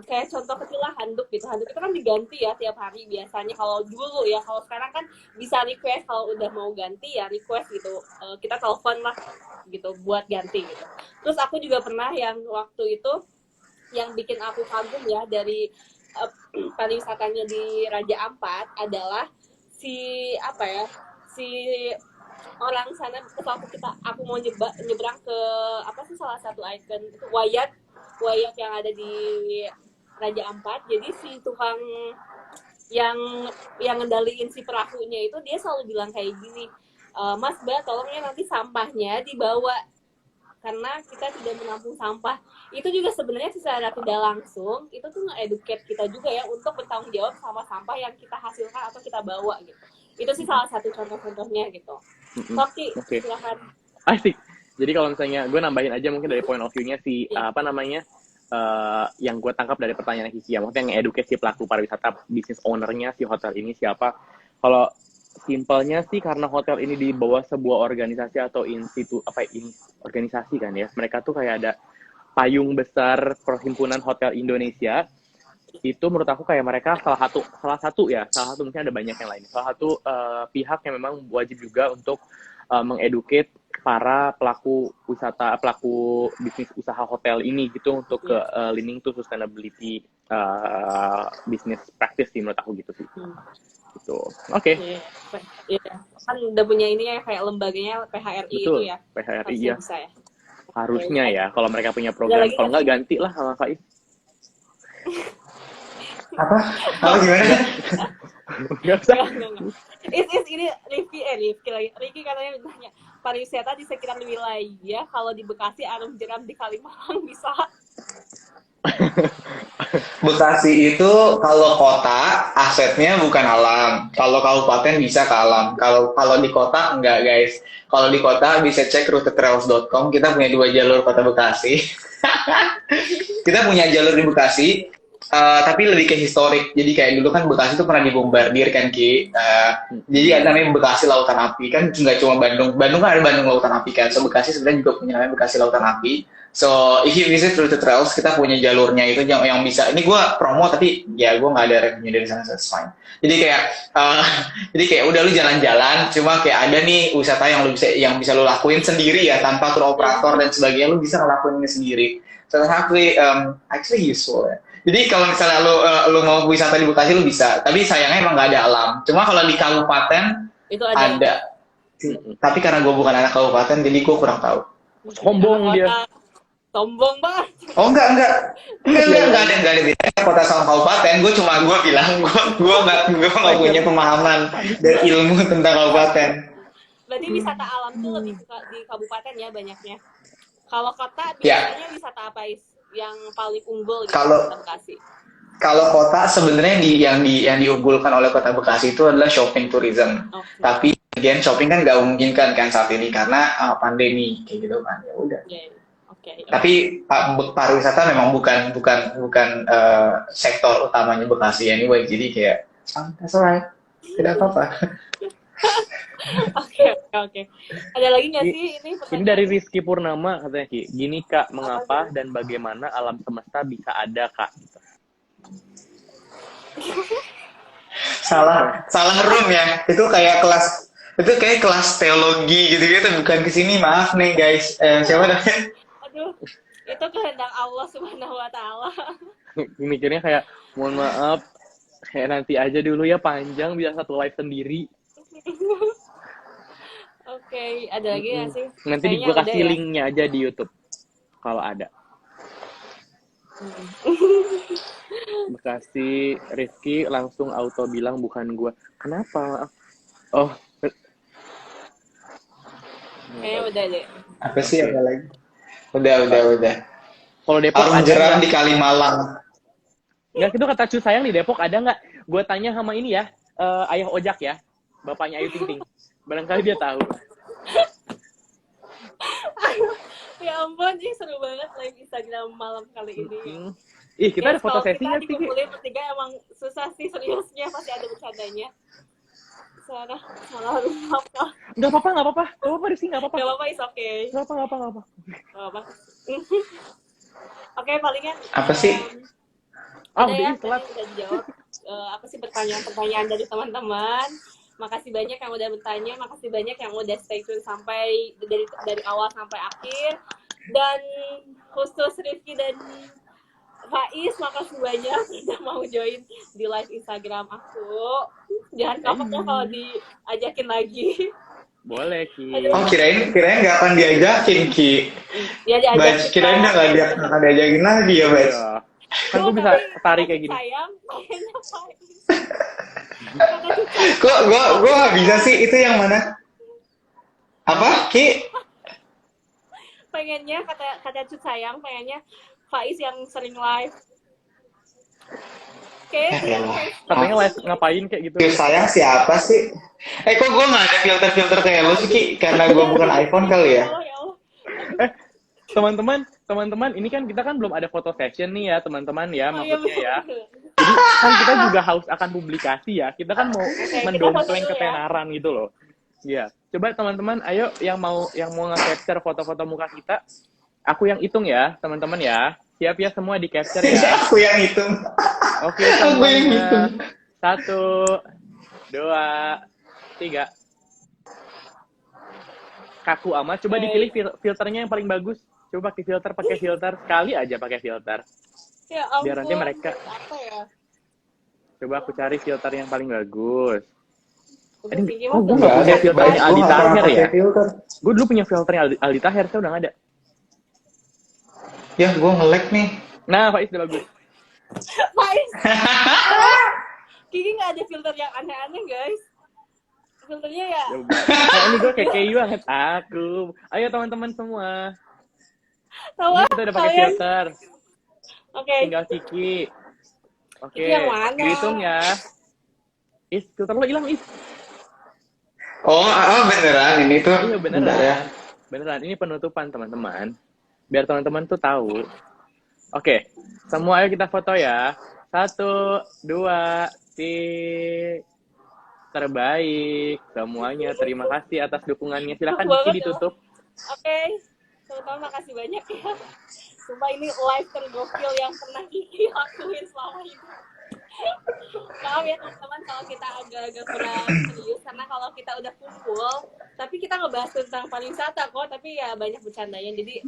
kayak contoh kecil lah handuk gitu. Handuk itu kan diganti ya tiap hari biasanya. Kalau dulu ya, kalau sekarang kan bisa request kalau udah mau ganti ya request gitu. Kita telepon lah gitu buat ganti gitu. Terus aku juga pernah yang waktu itu yang bikin aku kagum ya dari pariwisatanya di Raja Ampat adalah si orang sana aku mau nyebrang ke salah satu ikon itu Wayat yang ada di Raja Ampat. Jadi si tukang yang ngendaliin si perahunya itu dia selalu bilang kayak gini, Mas Mbak tolong ya nanti sampahnya dibawa karena kita tidak menampung sampah. Itu juga sebenarnya secara tidak langsung itu tuh nge-educate kita juga ya untuk bertanggung jawab sama sampah yang kita hasilkan atau kita bawa gitu. Itu sih salah satu contoh-contohnya gitu. Oke. Silakan. Asik. Jadi kalau misalnya gue nambahin aja mungkin dari point of view-nya si yang gue tangkap dari pertanyaan Kiki ya, maksudnya nge-educate si pelaku pariwisata, bisnis owner-nya si hotel ini siapa. Kalau simpelnya sih karena hotel ini di bawah sebuah organisasi atau organisasi kan ya. Mereka tuh kayak ada payung besar Perhimpunan Hotel Indonesia. Itu menurut aku kayak mereka salah satu mungkin ada banyak yang lain. Salah satu pihak yang memang wajib juga untuk mengeducate para pelaku bisnis usaha hotel ini gitu untuk ke leaning to sustainability business practice sih menurut aku gitu sih. Gitu. Oke. Iya. Kan udah punya ini ya kayak lembaganya PHRI. Betul, itu ya. PHRI ya. Bisa ya. Harusnya ya kalau mereka punya program. Kalau nggak ganti lah sama Faiz. Apa gimana? Nggak usah. Ini Rifki katanya bertanya, pariwisata di sekitar wilayah kalau di Bekasi, Arum Jeram di Kalimalang bisa. Bekasi itu kalau kota asetnya bukan alam. Kalau kabupaten bisa ke alam. Kalau di kota enggak guys. Kalau di kota bisa cek routetrails.com. Kita punya 2 jalur kota Bekasi. Kita punya jalur di Bekasi. Tapi lebih ke historik. Jadi kayak dulu kan Bekasi itu pernah dibombardir kan Ki. Jadi ada namanya Bekasi Lautan Api kan, nggak cuma Bandung. Bandung kan ada Bandung Lautan Api kan. So Bekasi sebenarnya juga punya namanya Bekasi Lautan Api. So if you visit Route Trails, kita punya jalurnya itu yang bisa. Ini gue promo tapi ya gue nggak ada revenue dari sana, so it's fine. Jadi kayak udah lu jalan-jalan, cuma kayak ada nih wisata yang bisa lu lakuin sendiri ya tanpa tour operator dan sebagainya, lu bisa ngelakuin ini sendiri. So actually useful ya. Jadi kalau misalnya lu mau wisata di Bekasi lu bisa, tapi sayangnya emang nggak ada alam. Cuma kalau di kabupaten itu ada. Tapi karena gue bukan anak kabupaten, jadi gue kurang tahu. Sombong dia. Sombong banget. Oh enggak ada bedanya kota sama kabupaten. Gue bilang gue nggak punya pemahaman dan ilmu tentang kabupaten. Berarti wisata alam tuh lebih di kabupaten ya banyaknya. Kalau kota biasanya wisata apa yang paling unggul di Kota Bekasi? Kalau kota sebenarnya yang diunggulkan oleh Kota Bekasi itu adalah shopping tourism. Okay. Tapi again shopping kan nggak memungkinkan kan saat ini karena pandemi kayak gitu kan. Ya udah. Okay. Tapi pariwisata memang bukan sektor utamanya Bekasi anyway. Jadi kayak that's alright. Tidak apa-apa. Oke. Ada lagi nggak sih ini? Ini dari Rizky Purnama katanya Ki. Gini Kak, mengapa dan bagaimana alam semesta bisa ada Kak? Salah room ya. Itu kayak kelas teologi gitu bukan kesini, maaf nih guys. Siapa namanya? Aduh, itu kehendak Allah Subhanahu Wa Taala. Mikirnya kayak mohon maaf, kayak nanti aja dulu ya, panjang bisa satu live sendiri. Oke, ada lagi nggak sih? Nanti gue kasih linknya aja di YouTube kalau ada. Bekasi, Rizky langsung auto bilang bukan gue. Kenapa? Oh. Kayaknya udah deh. Apa sih apa lagi? Udah. Kalau Depok Arum Jeram di Kalimalang. Nggak, itu kata Cu Sayang di Depok ada nggak? Gue tanya sama ini ya, Ayah Ojak ya, bapaknya Ayu Ting Ting. Barangkali dia tahu. Ya ampun, seru banget live Instagram malam kali ini. Ih, kita ada foto sesinya sih. Kita dikumpulin bertiga emang susah sih seriusnya, pasti ada bercandanya. Salah harus apa? Nggak apa-apa Rizky, nggak apa-apa. Nggak apa-apa, is okay. Nggak apa. Oke, palingan. Apa sih? Udah ya, udah telat. tadi udah dijawab apa sih pertanyaan-pertanyaan dari teman-teman. Makasih banyak yang udah bertanya, makasih banyak yang udah stay tune sampai dari awal sampai akhir. Dan khusus Rifki dan Faiz, makasih banyak udah mau join di live Instagram aku. Jangan kapok ya kalau diajakin lagi. Boleh, Ki. Oh, kirain nggak akan diajakin, Ki. Ya diajakin. Batch, kirain nggak akan diajakin lagi ya, Batch. Iya. Kan gue bisa tarik kayak gini. Sayang, kayaknya Faiz. Kok gue nggak bisa sih, itu yang mana? Apa, Ki? Pengennya kata Cut sayang, pengennya Faiz yang sering live. Oke, Katanya live ngapain kayak gitu. Sayang siapa sih? Kok gue nggak ada filter kayak lu sih, Ki? Karena gue bukan iPhone kali ya? ya Allah. Teman-teman, ini kan kita kan belum ada foto session nih ya, teman-teman ya, Oh, iya, maksudnya ya. betul. Jadi kan kita juga haus akan publikasi ya. Kita kan mau kita mendompleng foto dulu ya. ketenaran gitu loh. Iya. Coba teman-teman, ayo yang mau nge-capture foto-foto muka kita, aku yang hitung ya, teman-teman ya. Siap ya semua di capture ya. Aku yang hitung. Oke, Aku yang hitung. 1, 2, 3. Kaku amat. Coba dipilih filternya yang paling bagus. Coba pakai filter sekali aja pakai filter. Ya ampun. Biar nanti mereka. Apa ya? Coba aku cari filter yang paling bagus. Gue gue nggak punya filternya Aldi Taher ya. Gue dulu punya filternya Aldi Taher, saya udah nggak ada. Ya, gue nge-lag nih. Nah, Faiz udah bagus. Faiz. Kiki nggak ada filter yang aneh-aneh guys. Filternya ya. Nah, ini gue kayak banget. Aku. Ayo teman-teman semua. Tahu Ini kita udah pakai filter. Oke. Tinggal Kiki. Oke. Kiki yang mana? Dihitung ya. Filter lo hilang, Oh, beneran ini tuh. Iya beneran. Bentar ya. Beneran. Ini penutupan teman-teman. Biar teman-teman tuh tahu. Oke. Semua ayo kita foto ya. 1, 2, 3. Terbaik. Semuanya terima kasih atas dukungannya. Silakan Kiki ditutup. Oke. Teman-teman makasih banyak ya. Sumpah ini live tergokil yang pernah Kiki lakuin selama hidup. Maaf ya teman-teman kalau kita agak-agak kurang serius karena kalau kita udah kumpul tapi kita ngebahas tentang pariwisata kok, tapi ya banyak bercandanya, jadi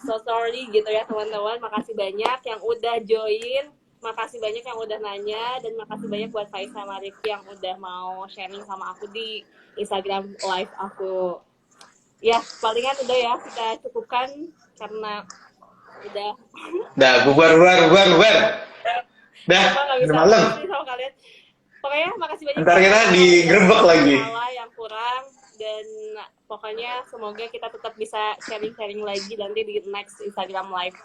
so sorry gitu ya teman-teman. Makasih banyak yang udah join, makasih banyak yang udah nanya, dan makasih banyak buat Faiz sama Rifki yang udah mau sharing sama aku di Instagram live aku. Ya palingan udah ya, kita cukupkan karena udah Bubar. Dah, udah malam. Sama kalian. Pokoknya makasih banyak. Ntar kita digerebek lagi. Yang kurang, dan pokoknya semoga kita tetap bisa sharing-sharing lagi nanti di next Instagram live.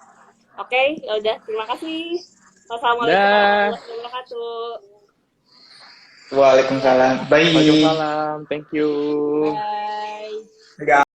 Oke, ya udah, terima kasih. Wassalamualaikum warahmatullahi wabarakatuh. Waalaikumsalam. Bye. Waalaikumsalam. Thank you. Bye.